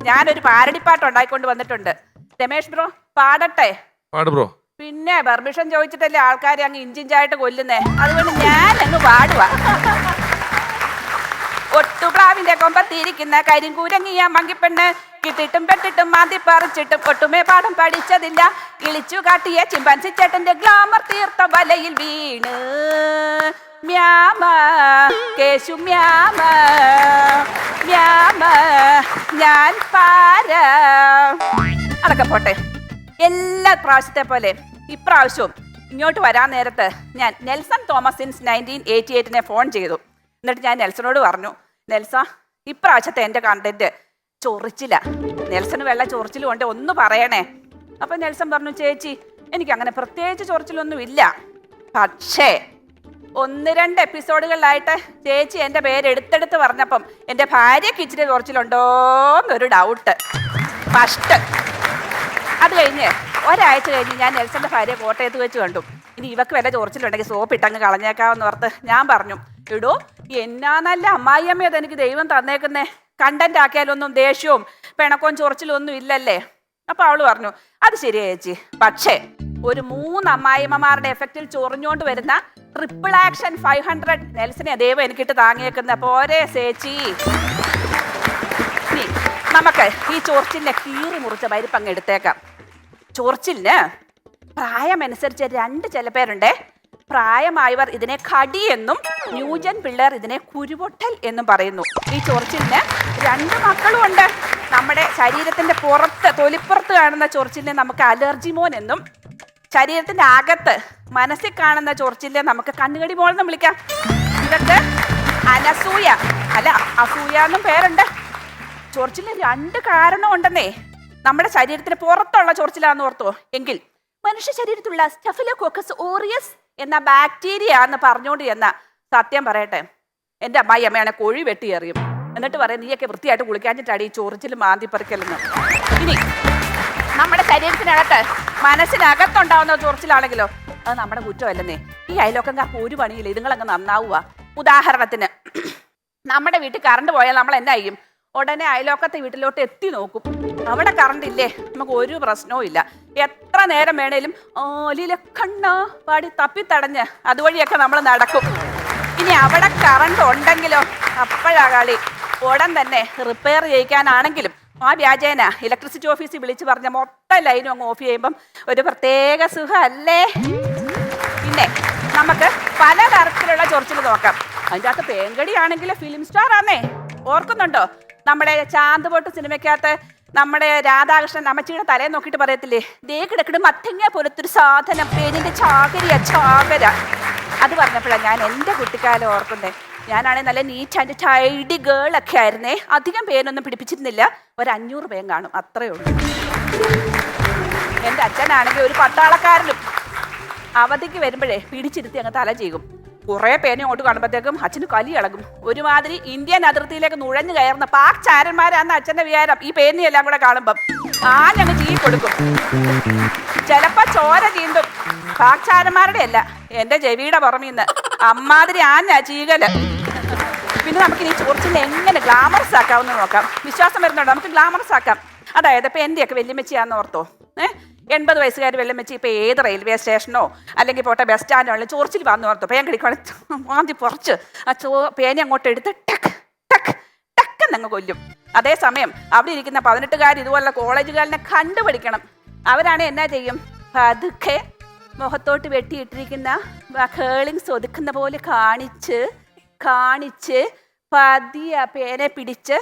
ഞാനൊരു പാരടിപ്പാട്ട് ഉണ്ടായിക്കൊണ്ട് വന്നിട്ടുണ്ട്. രമേഷ് ബ്രോ പാടട്ടെ? പാട് ബ്രോ. പിന്നെ പെർമിഷൻ ചോദിച്ചിട്ടല്ലേ ആൾക്കാരെ അങ്ങ് ഇഞ്ചിഞ്ചായിട്ട് കൊല്ലുന്നേ, അതുകൊണ്ട് ഞാൻ അങ്ങ് പാടുവാ. ഒട്ടുപ്രാവിന്റെ കൊമ്പത്തിരിക്കുന്ന കരിങ്കൂരങ്ങിയ മങ്കിപ്പെണ്ണ്, കിട്ടിട്ടും പെട്ടിട്ടും മാന്തി പറിച്ചിട്ടും ഒട്ടുമേ പാഠം പഠിച്ചതില്ല. ഇളിച്ചു കാട്ടിയ ചിമ്പാൻസി ചേട്ടന്റെ ഗ്ലാമർ തീർത്ത വലയിൽ വീണ് മ്യാമ കേശു മ്യാമ മ്യാമ ഞാൻ പാര. അതൊക്കെ പോട്ടെ. എല്ലാ പ്രാവശ്യത്തെ പോലെ ഇപ്രാവശ്യവും ഇങ്ങോട്ട് വരാൻ നേരത്ത് ഞാൻ നെൽസൺ തോമസ് സിൻസ് 1988 ഫോൺ ചെയ്തു. എന്നിട്ട് ഞാൻ നെൽസണോട് പറഞ്ഞു, നെൽസ ഇപ്രാവശ്യത്തെ എൻ്റെ കണ്ടന്റ് ചൊറിച്ചില്ല. നെൽസന് വെള്ള ചൊറിച്ചിലും കൊണ്ട് ഒന്ന് പറയണേ. അപ്പം നെൽസൺ പറഞ്ഞു, ചേച്ചി എനിക്ക് അങ്ങനെ പ്രത്യേകിച്ച് ചൊറിച്ചിലൊന്നും ഇല്ല, പക്ഷേ 1-2 എപ്പിസോഡുകളിലായിട്ട് ചേച്ചി എൻ്റെ പേര് എടുത്തെടുത്ത് പറഞ്ഞപ്പം എൻ്റെ ഭാര്യയ്ക്ക് ഇച്ചിരി ചൊറിച്ചിലുണ്ടോന്നൊരു ഡൗട്ട് ഫസ്റ്റ്. അത് കഴിഞ്ഞ് ഒരാഴ്ച കഴിഞ്ഞ് ഞാൻ നെൽസന്റെ ഭാര്യ കോട്ടയത്ത് വെച്ച് കണ്ടു. ഇനി ഇവക്ക് വല്ല ചൊറിച്ചിലുണ്ടെങ്കിൽ സോപ്പ് ഇട്ടങ്ങ് കളഞ്ഞേക്കാമെന്ന് ഓർത്ത് ഞാൻ പറഞ്ഞു, ഇടോ എന്നാ നല്ല അമ്മായിയമ്മയത് എനിക്ക് ദൈവം തന്നേക്കുന്നേ, കണ്ടന്റ് ആക്കിയാലൊന്നും ദേഷ്യവും പിണക്കവും ചൊറിച്ചിലും ഒന്നും ഇല്ലല്ലേ. അപ്പൊ അവള് പറഞ്ഞു, അത് ശരിയാ ചേച്ചി, പക്ഷേ ഒരു 3 അമ്മായിമ്മമാരുടെ എഫക്റ്റിൽ ചൊറിഞ്ഞോണ്ട് വരുന്ന ട്രിപ്പിൾ ആക്ഷൻ 500 നെൽസനെ ദൈവം എനിക്കിട്ട് താങ്ങിയേക്കുന്ന പോരെ ചേച്ചി. നമുക്ക് ഈ ചൊറിച്ചിലിനെ കീറി മുറിച്ച പരിപ്പങ്ങ് എടുത്തേക്കാം. ചൊറിച്ചിലിന് പ്രായമനുസരിച്ച് 2 ചിലപ്പേരുണ്ടേ. പ്രായമായവർ ഇതിനെ കടി എന്നും ന്യൂജൻ പിള്ളേർ ഇതിനെ കുരുപൊട്ടൽ എന്നും പറയുന്നു. ഈ ചൊറിച്ചിലിന് 2 മക്കളും ഉണ്ട്. നമ്മുടെ ശരീരത്തിന്റെ പുറത്ത്, തൊലിപ്പുറത്ത് കാണുന്ന ചൊറിച്ചിലിനെ നമുക്ക് അലർജി മോൻ എന്നും, ശരീരത്തിന്റെ അകത്ത് മനസ്സിൽ കാണുന്ന ചൊറിച്ചിലിനെ നമുക്ക് കണ്ണുകടി മോളെന്നും വിളിക്കാം. ഇതൊക്കെ അനസൂയ അല്ല അസൂയ എന്നും പേരുണ്ട്. ചൊറിച്ചിലിന് 2 കാരണം ഉണ്ടെന്നേ. നമ്മുടെ ശരീരത്തിന് പുറത്തുള്ള ചൊറിച്ചിലാന്ന് ഓർത്തോ എങ്കിൽ മനുഷ്യ ശരീരത്തിലുള്ള സ്റ്റഫിലോകോക്കസ് ഓറിയസ് എന്ന ബാക്ടീരിയ എന്ന് പറഞ്ഞുകൊണ്ട് എന്ന സത്യം പറയട്ടെ, എൻ്റെ അമ്മായി അമ്മയാണ് കോഴി വെട്ടി എറിയും. എന്നിട്ട് പറയാം, നീയൊക്കെ വൃത്തിയായിട്ട് കുളിക്കാഞ്ഞിട്ടാണ് ഈ ചൊറിച്ചിലും മാന്തിപ്പറിക്കലെന്ന്. ഇനി നമ്മുടെ ശരീരത്തിനകത്ത് മനസ്സിനകത്തുണ്ടാവുന്ന ചൊറിച്ചിലാണെങ്കിലോ അത് നമ്മുടെ കുറ്റമല്ലെന്നേ. ഈ അയലോക്കംകാർക്ക് ഒരു പണിയില്ല, ഇതുങ്ങളങ്ങ് നന്നാവുക. ഉദാഹരണത്തിന് നമ്മുടെ വീട്ടിൽ കറണ്ട് പോയാൽ നമ്മൾ എന്നാ ചെയ്യും? ഉടനെ അയലോക്കത്തെ വീട്ടിലോട്ട് എത്തി നോക്കും. അവിടെ കറണ്ട് ഇല്ലേ, നമുക്ക് ഒരു പ്രശ്നവും ഇല്ല. എത്ര നേരം വേണേലും കണ്ണ പാടി തപ്പിത്തടഞ്ഞ് അതുവഴിയൊക്കെ നമ്മൾ നടക്കും. ഇനി അവിടെ കറണ്ട് ഉണ്ടെങ്കിലോ അപ്പോഴാ കളി. ഉടൻ തന്നെ റിപ്പയർ ചെയ്യിക്കാനാണെങ്കിലും ആ വ്യാജേന ഇലക്ട്രിസിറ്റി ഓഫീസിൽ വിളിച്ച് പറഞ്ഞ മൊത്തം ലൈനും അങ്ങ് ഓഫ് ചെയ്യുമ്പം ഒരു പ്രത്യേക സുഖമല്ലേ. പിന്നെ നമുക്ക് പലതരത്തിലുള്ള ചൊറിച്ചിൽ നോക്കാം. അതിൻ്റെ അകത്ത് പേങ്കടിയാണെങ്കിൽ ഫിലിം സ്റ്റാർ ആന്നേ. ഓർക്കുന്നുണ്ടോ നമ്മുടെ ചാന്തുപൊട്ട് സിനിമയ്ക്കകത്ത് നമ്മുടെ രാധാകൃഷ്ണൻ അമ്മച്ചിയുടെ തലയെ നോക്കിയിട്ട് പറയത്തില്ലേ, ദേ കിടക്കിടും മത്തങ്ങ പോലത്തൊരു സാധനം, പേരിന്റെ ചാകരിയ ചാകര. അത് പറഞ്ഞപ്പോഴാണ് ഞാൻ എൻ്റെ കുട്ടിക്കാലം ഓർക്കുന്നേ. ഞാനാണെങ്കിൽ നല്ല നീറ്റ് ആൻഡ് ടൈഡി ഗേൾ ഒക്കെ ആയിരുന്നേ. അധികം പേരൊന്നും പിടിപ്പിച്ചിരുന്നില്ല, ഒരു 500 പേൻ കാണും, അത്രയേ ഉള്ളൂ. എൻ്റെ അച്ഛനാണെങ്കിൽ ഒരു പട്ടാളക്കാരനും അവധിക്ക് വരുമ്പോഴേ പിടിച്ചിരുത്തി അങ്ങ് തല ചെയ്യും. കുറേ പേനെ അങ്ങോട്ട് കാണുമ്പോഴത്തേക്കും അച്ഛന് കലി ഇളകും. ഒരുമാതിരി ഇന്ത്യൻ അതിർത്തിയിലേക്ക് നുഴഞ്ഞു കയറുന്ന പാക് ചാരന്മാരാന്ന് അച്ഛൻ്റെ വിചാരം. ഈ പേനെയെല്ലാം കൂടെ കാണുമ്പം ഞങ്ങൾ ചീ കൊടുക്കും. ചിലപ്പോ ചോര ചീന്തും. പാക് ചാരന്മാരുടെ അല്ല, എൻ്റെ ചെവിയുടെ പുറമീന്ന് അമ്മാതിരി ചീകല്. പിന്നെ നമുക്ക് ഈ ചൊറിച്ചിൽ എങ്ങനെ ഗ്ലാമറസ് ആക്കാമെന്ന് നോക്കാം. വിശ്വാസം വരുന്നുണ്ടോ? നമുക്ക് ഗ്ലാമറസ് ആക്കാം. അതായത് ഇപ്പൊ എന്റെയൊക്കെ വല്യമ്മച്ചിയാന്ന് ഓർത്തോ 80 വയസ്സുകാർ വല്യമ്മച്ചി ഇപ്പൊ ഏത് റെയിൽവേ സ്റ്റേഷനോ അല്ലെങ്കിൽ പോട്ടെ ബസ് സ്റ്റാൻഡോ അല്ലെങ്കിൽ ചോർച്ചിൽ വന്നു ഓർത്തോ പേൻ കടിക്കണം മാന്തി പറിച്ച് ആ പേന അങ്ങോട്ട് എടുത്ത് ടക്ക് ടക്ക് ടക്കെന്നങ്ങ് കൊല്ലും. അതേസമയം അവിടെ ഇരിക്കുന്ന 18കാർ ഇതുപോലുള്ള കോളേജുകാരനെ കണ്ടുപിടിക്കണം. അവരാണ് എന്നാ ചെയ്യും, പതുക്കെ മുഖത്തോട്ട് വെട്ടിയിട്ടിരിക്കുന്ന കേളിങ്സ് ഒതുക്കുന്ന പോലെ കാണിച്ച് കാണിച്ച് പതിയെ പേനെ പിടിച്ച്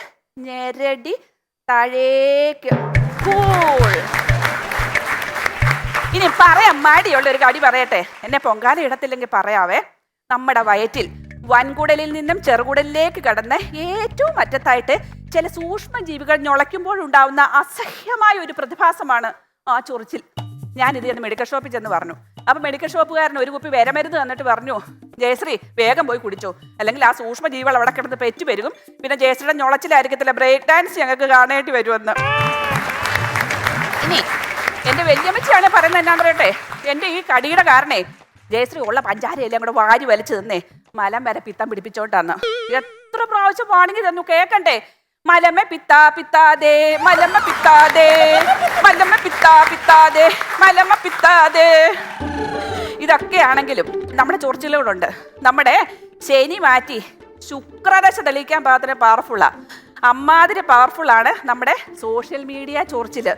ഞെരടി താഴേക്ക് കൂൾ. ഇനി പറയാം, മടിയുള്ള ഒരു കടി പറയട്ടെ, എന്നെ പൊങ്കാല ഇടത്തില്ലെങ്കിൽ പറയാവേ. നമ്മുടെ വയറ്റിൽ വൻകുടലിൽ നിന്നും ചെറുകുടലിലേക്ക് കടന്ന് ഏറ്റവും അറ്റത്തായിട്ട് ചില സൂക്ഷ്മജീവികൾ ഞൊളയ്ക്കുമ്പോഴുണ്ടാവുന്ന അസഹ്യമായ ഒരു പ്രതിഭാസമാണ് ആ ചൊറിച്ചിൽ. ഞാനിത് ചെന്ന് മെഡിക്കൽ ഷോപ്പിൽ ചെന്ന് പറഞ്ഞു. അപ്പം മെഡിക്കൽ ഷോപ്പുകാരൻ ഒരു കുപ്പി വിരമരുന്ന് തന്നിട്ട് പറഞ്ഞു, ജയശ്രീ വേഗം പോയി കുടിച്ചോ, അല്ലെങ്കിൽ ആ സൂക്ഷ്മജീവികൾ അവിടെ കിടന്ന് പെറ്റു പെരുകും, പിന്നെ ജയശ്രീയുടെ ഞൊളച്ചിലായിരിക്കത്തില്ല, ബ്രേക്ക് ഡാൻസ് ഞങ്ങൾക്ക് കാണേണ്ടി വരുമെന്ന്. ഇനി എൻ്റെ വല്യമ്മച്ചിയാണ് പറയുന്നത് എന്നാന്ന് പറയട്ടെ, എൻ്റെ ഈ കടിയുടെ കാരണേ ജയശ്രീ ഉള്ള പഞ്ചാരയെല്ലാം കൂടെ വാരി വലിച്ചു തന്നേ മലം വരെ പിത്തം പിടിപ്പിച്ചോണ്ടാന്ന്. എത്ര പ്രാവശ്യം വാണിങ്ങി തന്നു, കേക്കണ്ടേ? മലമ്മ പിത്താ പിത്താതെ മലമ്മ പിത്താതെ മലമ്മ പിത്താ പിത്താതെ മലമ്മ പിത്താതെ. ഇതൊക്കെയാണെങ്കിലും നമ്മുടെ ചൊറിച്ചിലുകളുണ്ട്. നമ്മുടെ ശനി മാറ്റി ശുക്രദശ തെളിയിക്കാൻ പാകത്തിന് പവർഫുള്ളാ. അമ്മാതിരി പവർഫുള്ളാണ് നമ്മുടെ സോഷ്യൽ മീഡിയ ചൊറിച്ചില്.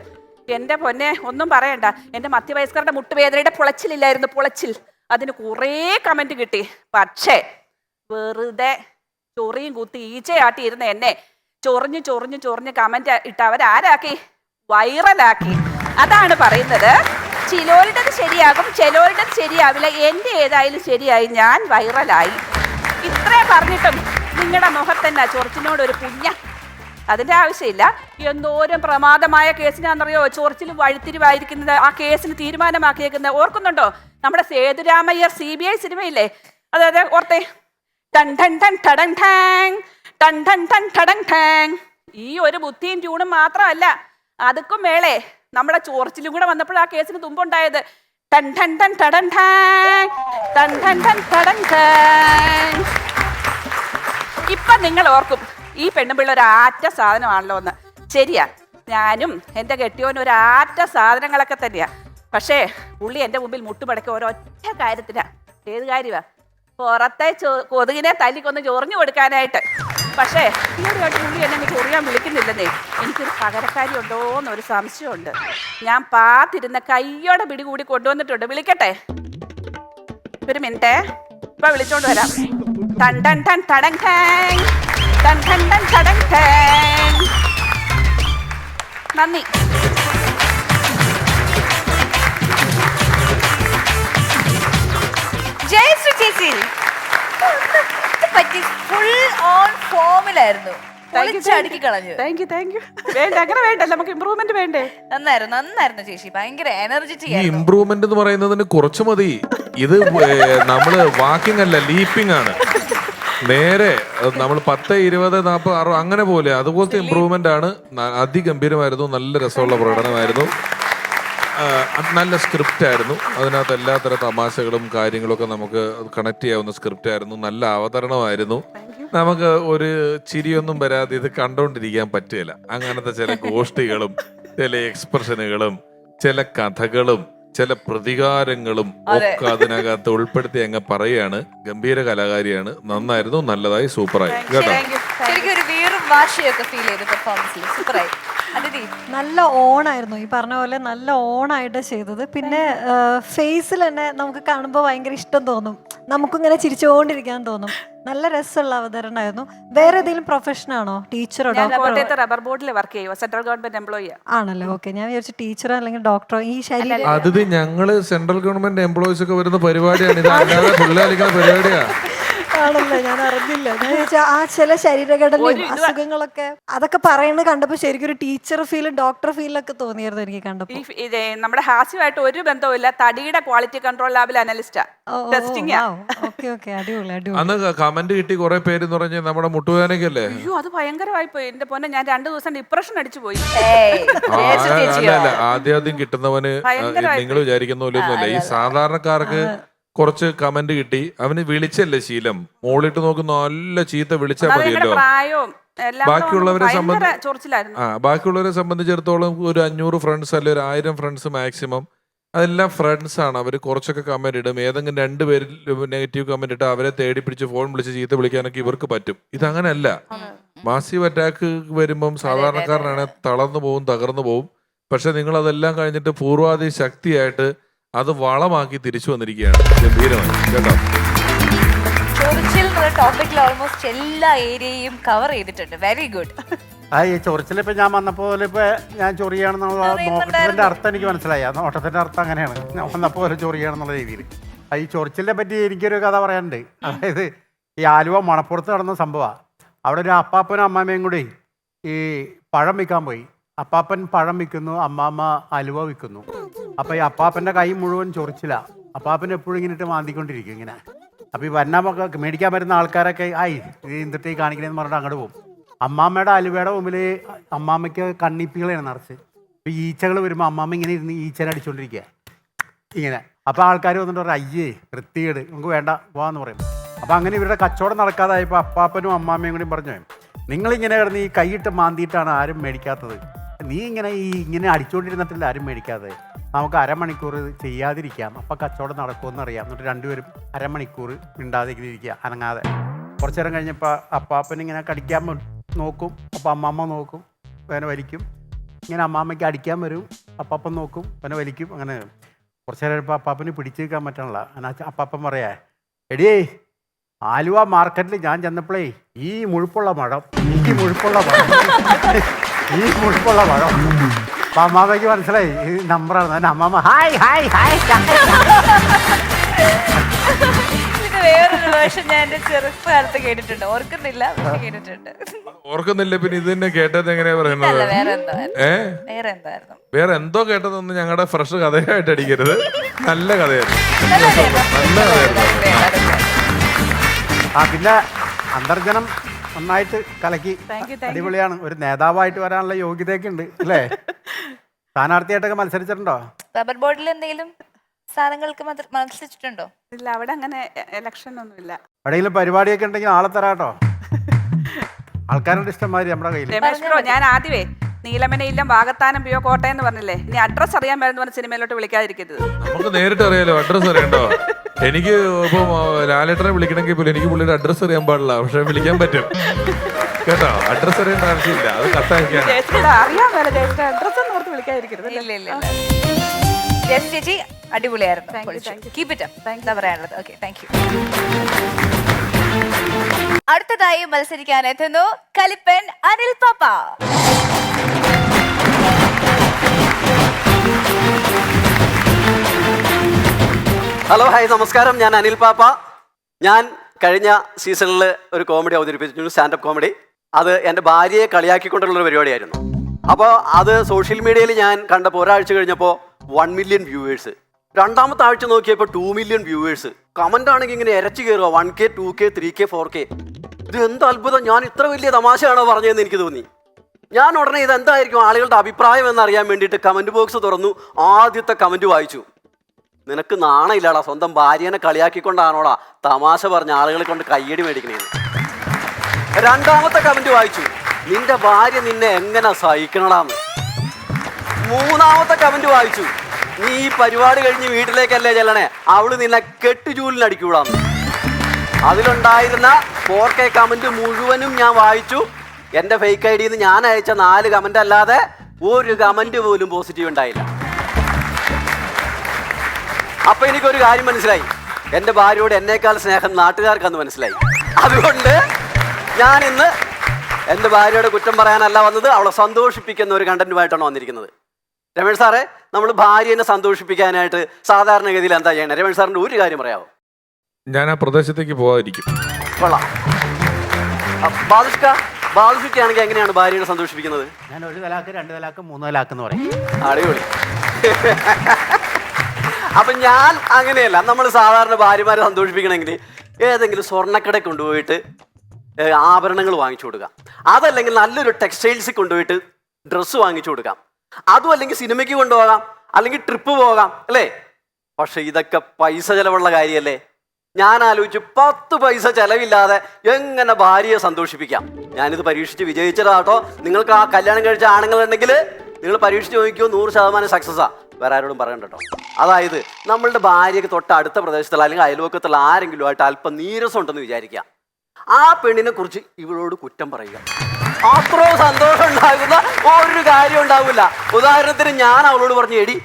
എൻ്റെ പൊന്നെ ഒന്നും പറയണ്ട, എൻ്റെ മധ്യവയസ്കരുടെ മുട്ടുവേദനയുടെ പുളച്ചിലില്ലായിരുന്നു, പുളച്ചിൽ. അതിന് കുറേ കമന്റ് കിട്ടി. പക്ഷേ വെറുതെ ചൊറിയും കുത്തി ഈച്ചയാട്ടി ഇരുന്ന എന്നെ ചൊറിഞ്ഞ് ചൊറിഞ്ഞ് ചൊറിഞ്ഞ് കമന്റ് ഇട്ട് അവരാരാക്കി, വൈറലാക്കി. അതാണ് പറയുന്നത്, ചിലോരുടേത് ശരിയാകും, ചിലോരുടേത് ശരിയാവില്ല. എൻ്റെ ഏതായാലും ശരിയായി, ഞാൻ വൈറലായി. ഇത്രേ പറഞ്ഞിട്ടും നിങ്ങളുടെ മുഖത്തന്നെ ചൊറിച്ചിനോട് ഒരു പുഞ്ഞ. അതിൻ്റെ ആവശ്യമില്ല. എന്തോരം പ്രമാദമായ കേസിനാണെന്നറിയോ ചൊറിച്ചിൽ വഴിത്തിരിവായിരിക്കുന്നത്, ആ കേസിന് തീരുമാനമാക്കിയേക്കുന്നത്. ഓർക്കുന്നുണ്ടോ നമ്മുടെ സേതുരാമയ്യർ CBI സിനിമയില്ലേ? അതായത് ഓർത്തേ, ടൺ ടൺ ടൺ ടടൻ ടാങ് ടൺ ടൺ ടൺ ടടൻ ടാങ്. ഈ ഒരു ബുദ്ധിയും ട്യൂണും മാത്രമല്ല, അതുക്കും മേളെ നമ്മുടെ ചൊറിച്ചിലും കൂടെ വന്നപ്പോൾ ആ കേസിന് തുമ്പുണ്ടായത്. ടൺ ടൺ ടൺ ടടൻ ടാങ് ടൺ ടൺ ടൺ ടടൻ ടാങ്. ഇപ്പൊ നിങ്ങൾ ഓർക്കും ഈ പെണ്ണുപിള്ള ഒരു ആറ്റ സാധനമാണല്ലോ എന്ന്. ശരിയാ, ഞാനും എൻ്റെ കെട്ടിയോനും ഒരു ആറ്റ സാധനങ്ങളൊക്കെ തന്നെയാ. പക്ഷേ പുള്ളി എൻ്റെ മുമ്പിൽ മുട്ടുപടക്ക ഒരൊറ്റ കാര്യത്തിനാ. ഏത് കാര്യമാ? പുറത്തെ കൊതുകിനെ തല്ലിക്കൊന്ന് ചൊറിഞ്ഞു കൊടുക്കാനായിട്ട്. പക്ഷേ ഈയിടെയായിട്ട് പുള്ളി എന്നെ ചൊറിയാൻ വിളിക്കുന്നില്ലെന്നേ. എനിക്കൊരു പകരക്കാരി ഉണ്ടോ എന്നൊരു സംശയമുണ്ട്. ഞാൻ പാത്തിരുന്ന കയ്യോടെ പിടികൂടി കൊണ്ടുവന്നിട്ടുണ്ട്. വിളിക്കട്ടെ? ഒരു മിനിറ്റേ, ഇപ്പൊ വിളിച്ചോണ്ട് വരാം. ടൺ ടൺ ടൺ ടടൻ ടാങ് ടൺ ടൺ ടൺ ടടൻ ടാങ്. നന്ദി. ജയശ്രീ ചേച്ചി പറ്റി ഫുൾ ഓൺ ഫോമിലായിരുന്നു, അടുക്കി കളഞ്ഞു. Thank you. വേണ്ട, അങ്ങനെ വേണ്ടല്ലോ, നമുക്ക് ഇമ്പ്രൂവ്മെന്റ് വേണ്ടേ? നന്നായിരുന്നു ചേച്ചി, ഭയങ്കര എനർജറ്റിക്. ഈ ഇമ്പ്രൂവ്മെന്റ് എന്ന് പറയുന്നതിന് കുറച്ച് മതി. ഇത് നമ്മള് വാക്കിംഗ് അല്ല, ലീപ്പിംഗ് ആണ്. നേരെ നമ്മൾ 10, 20, 40, 60 അങ്ങനെ പോലെ അതുപോലത്തെ ഇമ്പ്രൂവ്മെന്റ് ആണ്. അതിഗംഭീരമായിരുന്നു, നല്ല രസമുള്ള പ്രകടനമായിരുന്നു, നല്ല സ്ക്രിപ്റ്റ് ആയിരുന്നു. അതിനകത്ത് എല്ലാത്തരം തമാശകളും കാര്യങ്ങളൊക്കെ നമുക്ക് കണക്ട് ചെയ്യാവുന്ന സ്ക്രിപ്റ്റ് ആയിരുന്നു. നല്ല അവതരണമായിരുന്നു. നമുക്ക് ഒരു ചിരിയൊന്നും വരാതെ ഇത് കണ്ടോണ്ടിരിക്കാൻ പറ്റില്ല. അങ്ങനത്തെ ചില ഗോഷ്ഠികളും ചില എക്സ്പ്രഷനുകളും ചില കഥകളും ചില പ്രതികാരങ്ങളും ഒക്കെ അതിനകത്ത് ഉൾപ്പെടുത്തി അങ്ങ് പറയാണ്. ഗംഭീര കലാകാരിയാണ്. നന്നായിരുന്നു, നല്ലതായി, സൂപ്പറായി കേട്ടോ. ശരിക്കും ഒരു വീറും വാശിയൊക്കെ ഫീൽ ചെയ്തു പെർഫോമൻസിൽ. സൂപ്പറായി. നല്ല ഓണായിരുന്നു, ഈ പറഞ്ഞ പോലെ നല്ല ഓണായിട്ട് ചെയ്തത്. പിന്നെ ഫേസിൽ തന്നെ നമുക്ക് കാണുമ്പോൾ ഭയങ്കര ഇഷ്ടം തോന്നും, നമുക്കിങ്ങനെ ചിരിച്ചുകൊണ്ടിരിക്കാൻ തോന്നും. നല്ല രസമുള്ള അവതരണമായിരുന്നു. വേറെ ഏതെങ്കിലും പ്രൊഫഷൻ ആണോ? ടീച്ചറോ? കോട്ടയത്ത് റബ്ബർ ബോർഡിൽ വർക്ക് ചെയ്യുക, സെൻട്രൽ ഗവൺമെന്റ് എംപ്ലോയി ആണല്ലോ. ഓക്കെ, ഞാൻ വിചാരിച്ചു ടീച്ചറോ അല്ലെങ്കിൽ ഡോക്ടറോ. ഈ ശരീരം അത് ഞങ്ങള് സെൻട്രൽ ഗവൺമെന്റ് എംപ്ലോയീസ് ഒക്കെ വരുന്ന പരിപാടിയാണ്, ഇത് അല്ലാതെ പിള്ളേരിക്കുന്ന പരിപാടിയാ. ആണല്ലേ, ഞാൻ അറിഞ്ഞില്ല. ഞാൻ ചോദിച്ചാൽ ആ ചില ശരീരഘടനയും അസുഖങ്ങളൊക്കെ അതൊക്കെ പറയുന്നത് കണ്ടപ്പോ ശരിക്കും ഒരു ടീച്ചർ ഫീലും ഡോക്ടർ ഫീലൊക്കെ തോന്നിയായിരുന്നു എനിക്ക് കണ്ടപ്പോ. നമ്മുടെ ഹാസ്യമായിട്ട് ഒരു ബന്ധവുമില്ല. തടിയുടെ ക്വാളിറ്റി കൺട്രോൾ ലാബിൽ അനലിസ്റ്റാ, ടെസ്റ്റിംഗ്. അന്ന് കമന്റ് കിട്ടി കുറെ പേര് പറഞ്ഞ് നമ്മുടെ മുട്ടുവേദനയ്ക്കല്ലേ. അയ്യോ, അത് ഭയങ്കരമായി പോയി എന്റെ പൊന്നെ. ഞാൻ 2 ദിവസം ഡിപ്രഷൻ അടിച്ചു പോയി. അല്ല, ആദ്യം കിട്ടുന്നവന് നിങ്ങൾ വിചാരിക്കുന്ന പോലെയൊന്നുമല്ല. ഈ സാധാരണക്കാർക്ക് കുറച്ച് കമന്റ് കിട്ടി. അവന് വിളിച്ചല്ലേ ശീലം, മോളിട്ട് നോക്കുന്ന നല്ല ചീത്ത വിളിച്ചാൽ മതിയല്ലോ. പ്രായവും ബാക്കിയുള്ളവരെ ചൊറിച്ചിലായിരുന്നു. ബാക്കിയുള്ളവരെ സംബന്ധിച്ചിടത്തോളം ഒരു 500 ഫ്രണ്ട്സ് അല്ലെ ഒരു 1000 ഫ്രണ്ട്സ് മാക്സിമം. അതെല്ലാം ഫ്രണ്ട്സ് ആണ്. അവർ കുറച്ചൊക്കെ കമന്റ് ഇടും. ഏതെങ്കിലും 2 പേരിൽ നെഗറ്റീവ് കമന്റ് ഇട്ട് അവരെ തേടി പിടിച്ച് ഫോൺ വിളിച്ച് ചീത്ത വിളിക്കാനൊക്കെ ഇവർക്ക് പറ്റും. ഇതങ്ങനല്ല. മാസീവ് അറ്റാക്ക് വരുമ്പം സാധാരണക്കാരനാണ് തളർന്നു പോവും, തകർന്നു പോവും. പക്ഷെ നിങ്ങൾ അതെല്ലാം കഴിഞ്ഞിട്ട് പൂർവാധി ശക്തിയായിട്ട് അത് വളമാക്കി തിരിച്ചു വന്നിരിക്കുകയാണ്. ഗംഭീരമായി കേട്ടോ. ചൊറിച്ചിൽ എന്നുള്ള ടോപ്പിക്കിൽ ഓൾമോസ്റ്റ് എല്ലാ ഏരിയയും കവർ ചെയ്തിട്ടുണ്ട്. Very good. ഈ ചൊറിച്ചിലിപ്പോ ഞാൻ വന്നപ്പോലെ ഇപ്പൊ ഞാൻ ചൊറിയാണെന്നുള്ള നോട്ടത്തിന്റെ അർത്ഥം എനിക്ക് മനസ്സിലായി. ആ നോട്ടത്തിന്റെ അർത്ഥം അങ്ങനെയാണ്. ഞാൻ വന്നപ്പോലെ ചൊറിയാണെന്നുള്ള രീതിയിൽ. ഈ ചൊറിച്ചിലിനെ പറ്റി എനിക്കൊരു കഥ പറയാനുണ്ട്. അതായത് ഈ ആലുവ മണപ്പുറത്ത് നടന്ന സംഭവമാണ്. അവിടെ ഒരു അപ്പാപ്പനും അമ്മാമ്മയും കൂടി ഈ പഴം വിൽക്കാൻ പോയി. അപ്പാപ്പൻ പഴം വിൽക്കുന്നു, അമ്മാമ്മ അലുവ വിൽക്കുന്നു. അപ്പൊ ഈ അപ്പാപ്പന്റെ കൈ മുഴുവൻ ചൊറിച്ചില്ല. അപ്പാപ്പൻ എപ്പോഴും ഇങ്ങനെ ഇട്ട് മാന്തിക്കൊണ്ടിരിക്കും ഇങ്ങനെ. അപ്പൊ ഈ വന്നമൊക്കെ മേടിക്കാൻ വരുന്ന ആൾക്കാരൊക്കെ ഇത് എന്തിട്ട് കാണിക്കണേന്ന് പറഞ്ഞിട്ട് അങ്ങോട്ട് പോകും. അമ്മാമ്മയുടെ അലുവയുടെ മുമ്പിൽ അമ്മാമ്മയ്ക്ക് കണ്ണിപ്പികളാണ് നിറച്ച്. ഇപ്പൊ ഈച്ചകൾ വരുമ്പോൾ അമ്മാമ്മ ഇങ്ങനെ ഇരുന്ന് ഈച്ചനെ അടിച്ചോണ്ടിരിക്കുക ഇങ്ങനെ. അപ്പൊ ആൾക്കാർ വന്നിട്ട് പറയും, അയ്യേ വൃത്തികേട്, നമുക്ക് വേണ്ട പോവാന്ന് പറയും. അപ്പൊ അങ്ങനെ ഇവരുടെ കച്ചവടം നടക്കാതായപ്പോൾ അപ്പാപ്പനും അമ്മാമ്മയും കൂടി പറഞ്ഞു, നിങ്ങളിങ്ങനെ കിടന്ന് ഈ കൈയിട്ട് മാന്തിയിട്ടാണ് ആരും മേടിക്കാത്തത്. നീ ഇങ്ങനെ അടിച്ചുകൊണ്ടിരുന്നിട്ടില്ല ആരും മേടിക്കാതെ. നമുക്ക് അരമണിക്കൂർ ചെയ്യാതിരിക്കാം, അപ്പം കച്ചവടം നടക്കുമെന്ന് അറിയാം. എന്നിട്ട് രണ്ടുപേരും അരമണിക്കൂർ മിണ്ടാതെ ഇങ്ങനെ ഇരിക്കുക അനങ്ങാതെ. കുറച്ചു നേരം കഴിഞ്ഞപ്പോൾ അപ്പാപ്പൻ ഇങ്ങനെ കടിക്കാൻ നോക്കും. അപ്പം അമ്മാമ്മ നോക്കും, വേനെ വലിക്കും. ഇങ്ങനെ അമ്മാമ്മയ്ക്ക് അടിക്കാൻ വരും, അപ്പാപ്പൻ നോക്കും, വേനെ വലിക്കും. അങ്ങനെ കുറച്ചു നേരം കഴിയുമ്പോൾ അപ്പാപ്പന് പിടിച്ചു നിൽക്കാൻ പറ്റണല്ല. അങ്ങനെ അപ്പാപ്പൻ പറയാ, എടിയേ ആലുവ മാർക്കറ്റിൽ ഞാൻ ചെന്നപ്പോഴേ ഈ മുഴുപ്പുള്ള മഴം, ഈ മുഴുപ്പുള്ള മഴം. അപ്പൊ അമ്മാമ്മയ്ക്ക് മനസ്സിലായി ഈ നമ്പറാണ്. അതിന് അമ്മാമ്മ ഹായ് ഹായ് ഹായ്. ഇത് വേറൊരു വേർഷൻ ഞാൻ എന്റെ ചെറുപ്പകാലത്ത് കേട്ടിട്ടുണ്ട്. ഓർക്കുന്നില്ല, പക്ഷെ കേട്ടിട്ടുണ്ട്. ഓർക്കുന്നില്ല. പിന്നെ ഇത് തന്നെ കേട്ടത് എങ്ങനെയാ പറയുന്നത്? വേറെ എന്തോ കേട്ടതൊന്നും ഞങ്ങളുടെ ഫ്രഷ് കഥയായിട്ട് അടിക്കരുത്. നല്ല കഥയായിരുന്നു, നല്ല കഥയായിരുന്നു. പിന്നെ അന്തർജനം നന്നായിട്ട് കലക്കി, അടിപൊളിയാണ്. ഒരു നേതാവായിട്ട് വരാനുള്ള യോഗ്യതയൊക്കെ ഉണ്ട് അല്ലേ? സ്ഥാനാർത്ഥിയായിട്ടൊക്കെ മത്സരിച്ചിട്ടുണ്ടോ? റബ്ബർ ബോർഡിൽ എന്തെങ്കിലും സാധനങ്ങൾക്ക് മത്സരിച്ചിട്ടുണ്ടോ? ഇല്ല, അവിടെ അങ്ങനെ ഇലക്ഷൻ ഒന്നുമില്ല. എവിടെയെങ്കിലും പരിപാടിയൊക്കെ ഉണ്ടെങ്കിൽ ആളെ തരാട്ടോ. ആൾക്കാരുടെ ഇഷ്ടംമാതിരി നമ്മുടെ കയ്യിൽ. രമേശ് ബ്രോ, ഞാൻ ആദ്യമേ നീലമനയില്ലം വാകത്താനം പിയോ കോട്ടയം എന്ന് പറഞ്ഞില്ലേ, ഇനി അഡ്രസ് അറിയാൻ വരുന്ന പറഞ്ഞ സിനിമയിലോട്ട് വിളിക്കാതിരിക്കരുത്. നമുക്ക് നേരിട്ട് അറിയാലോ, അഡ്രസ് അറിയണ്ടോ? എനിക്ക് ഇപ്പൊ ലാലേട്ടനെ വിളിക്കണമെങ്കിൽ പോലും എനിക്ക് പുള്ളിയുടെ അഡ്രസ് അറിയാൻ പാടില്ല, പക്ഷെ വിളിക്കാൻ പറ്റും കേട്ടോ. അഡ്രസ് അറിയേണ്ട ആവശ്യമില്ല, അത് കത്താക്കിയാണ്. അറിയാൻ മേലെ അഡ്രസ് ഒന്നും ഓർത്ത് വിളിക്കാതിരിക്കരുത്. ഇല്ല. ചേച്ചി അടിപൊളിയായിരുന്നു. Keep it up. എന്താ പറയാനുള്ളത്? Okay, thank you. അടുത്തതായി മത്സരിക്കാൻ എത്തുന്നു കലിപ്പൻ അനിൽ പാപ്പ. ഹലോ, ഹായ്, നമസ്കാരം. ഞാൻ അനിൽ പാപ്പ. ഞാൻ കഴിഞ്ഞ സീസണിൽ ഒരു കോമഡി അവതരിപ്പിച്ചിരുന്നു, സ്റ്റാൻഡപ്പ് കോമഡി. അത് എൻ്റെ ഭാര്യയെ കളിയാക്കിക്കൊണ്ടുള്ളൊരു പരിപാടിയായിരുന്നു. അപ്പോൾ അത് സോഷ്യൽ മീഡിയയിൽ ഞാൻ കണ്ടപ്പോൾ ഒരാഴ്ച കഴിഞ്ഞപ്പോൾ 1 മില്യൺ വ്യൂവേഴ്സ്. രണ്ടാമത്തെ ആഴ്ച നോക്കിയപ്പോൾ 2 മില്യൺ വ്യൂവേഴ്സ്. കമൻ്റ് ആണെങ്കിൽ ഇങ്ങനെ ഇരച്ചു കയറുക, 1K 2K 3K 4K. ഇത് എന്ത് അത്ഭുതം! ഞാൻ ഇത്ര വലിയ തമാശയാണോ പറഞ്ഞതെന്ന് എനിക്ക് തോന്നി. ഞാൻ ഉടനെ ഇതെന്തായിരിക്കും ആളുകളുടെ അഭിപ്രായം എന്നറിയാൻ വേണ്ടിയിട്ട് കമൻറ്റ് ബോക്സ് തുറന്നു. ആദ്യത്തെ കമൻറ്റ് വായിച്ചു. നിനക്ക് നാണയില്ലാടാ, സ്വന്തം ഭാര്യനെ കളിയാക്കിക്കൊണ്ടാണോടാ തമാശ പറഞ്ഞ ആളുകളെ കൊണ്ട് കയ്യടി മേടിക്കണേന്ന്. രണ്ടാമത്തെ കമൻറ്റ് വായിച്ചു, നിന്റെ ഭാര്യ നിന്നെ എങ്ങനെ സഹിക്കണടാന്ന്. മൂന്നാമത്തെ കമൻറ്റ് വായിച്ചു, നീ ഈ പരിപാടി കഴിഞ്ഞ് വീട്ടിലേക്കല്ലേ ചെല്ലണേ, അവള് നിന്നെ കെട്ടുചൂലിനടിക്കൂടാന്ന്. അതിലുണ്ടായിരുന്ന 4K കമൻറ്റ് മുഴുവനും ഞാൻ വായിച്ചു. എൻ്റെ ഫേക്ക് ഐഡിയിൽ നിന്ന് ഞാൻ അയച്ച 4 കമൻറ്റ് അല്ലാതെ ഒരു കമൻറ്റ് പോലും പോസിറ്റീവ് ഉണ്ടായില്ല. അപ്പൊ എനിക്കൊരു കാര്യം മനസ്സിലായി, എൻ്റെ ഭാര്യയോട് എന്നേക്കാൾ സ്നേഹം നാട്ടുകാർക്കന്ന് മനസ്സിലായി. അതുകൊണ്ട് ഞാൻ ഇന്ന് എൻ്റെ ഭാര്യയുടെ കുറ്റം പറയാനല്ല വന്നത്, അവളെ സന്തോഷിപ്പിക്കുന്ന ഒരു കണ്ടന്റുമായിട്ടാണ് വന്നിരിക്കുന്നത്. രമേഷ് സാറേ, നമ്മൾ ഭാര്യനെ സന്തോഷിപ്പിക്കാനായിട്ട് സാധാരണഗതിയിൽ എന്താ ചെയ്യണേ? രമേഷ് സാറിൻ്റെ ഒരു കാര്യം പറയാമോ? ഞാൻ ആ പ്രദേശത്തേക്ക് പോകാതിരിക്കും. കൊള്ളാം. ബാദുഷിക്കാണെങ്കിൽ എങ്ങനെയാണ് ഭാര്യനെ സന്തോഷിപ്പിക്കുന്നത്? ഞാൻ 1 തലാക്ക് 2 തലാക്ക് 3 തലാക്ക് എന്ന് പറയും. അടിപൊളി. അപ്പം ഞാൻ അങ്ങനെയല്ല. നമ്മൾ സാധാരണ ഭാര്യമാരെ സന്തോഷിപ്പിക്കണമെങ്കിൽ ഏതെങ്കിലും സ്വർണ്ണക്കടയിൽ കൊണ്ടുപോയിട്ട് ആഭരണങ്ങൾ വാങ്ങിച്ചു കൊടുക്കാം. അതല്ലെങ്കിൽ നല്ലൊരു ടെക്സ്റ്റൈൽസിൽ കൊണ്ടുപോയിട്ട് ഡ്രസ്സ് വാങ്ങിച്ചു കൊടുക്കാം. അതും അല്ലെങ്കിൽ സിനിമയ്ക്ക് കൊണ്ടുപോകാം, അല്ലെങ്കിൽ ട്രിപ്പ് പോകാം, അല്ലേ? പക്ഷെ ഇതൊക്കെ പൈസ ചിലവുള്ള കാര്യമല്ലേ? ഞാൻ ആലോചിച്ചു 10 പൈസ ചെലവില്ലാതെ എങ്ങനെ ഭാര്യയെ സന്തോഷിപ്പിക്കാം. ഞാനിത് പരീക്ഷിച്ച് വിജയിച്ചതാട്ടോ. നിങ്ങൾക്ക് ആ കല്യാണം കഴിച്ച ആണുങ്ങളുണ്ടെങ്കിൽ നിങ്ങൾ പരീക്ഷിച്ച് നോക്കിയോ, 100% സക്സസ്സാ. വേറെ ആരോടും പറയണ്ട കേട്ടോ. അതായത് നമ്മളുടെ ഭാര്യയ്ക്ക് തൊട്ട് അടുത്ത പ്രദേശത്തുള്ള അല്ലെങ്കിൽ അയൽവക്കത്തുള്ള ആരെങ്കിലും ആയിട്ട് അല്പം നീരസം ഉണ്ടെന്ന് വിചാരിക്കാം. ആ പെണ്ണിനെ കുറിച്ച് ഇവളോട് കുറ്റം പറയുക. അത്രോ സന്തോഷം ഉണ്ടാകുന്ന ഒരു കാര്യം ഉണ്ടാവില്ല. ഉദാഹരണത്തിന് ഞാൻ അവളോട് പറഞ്ഞു, എടി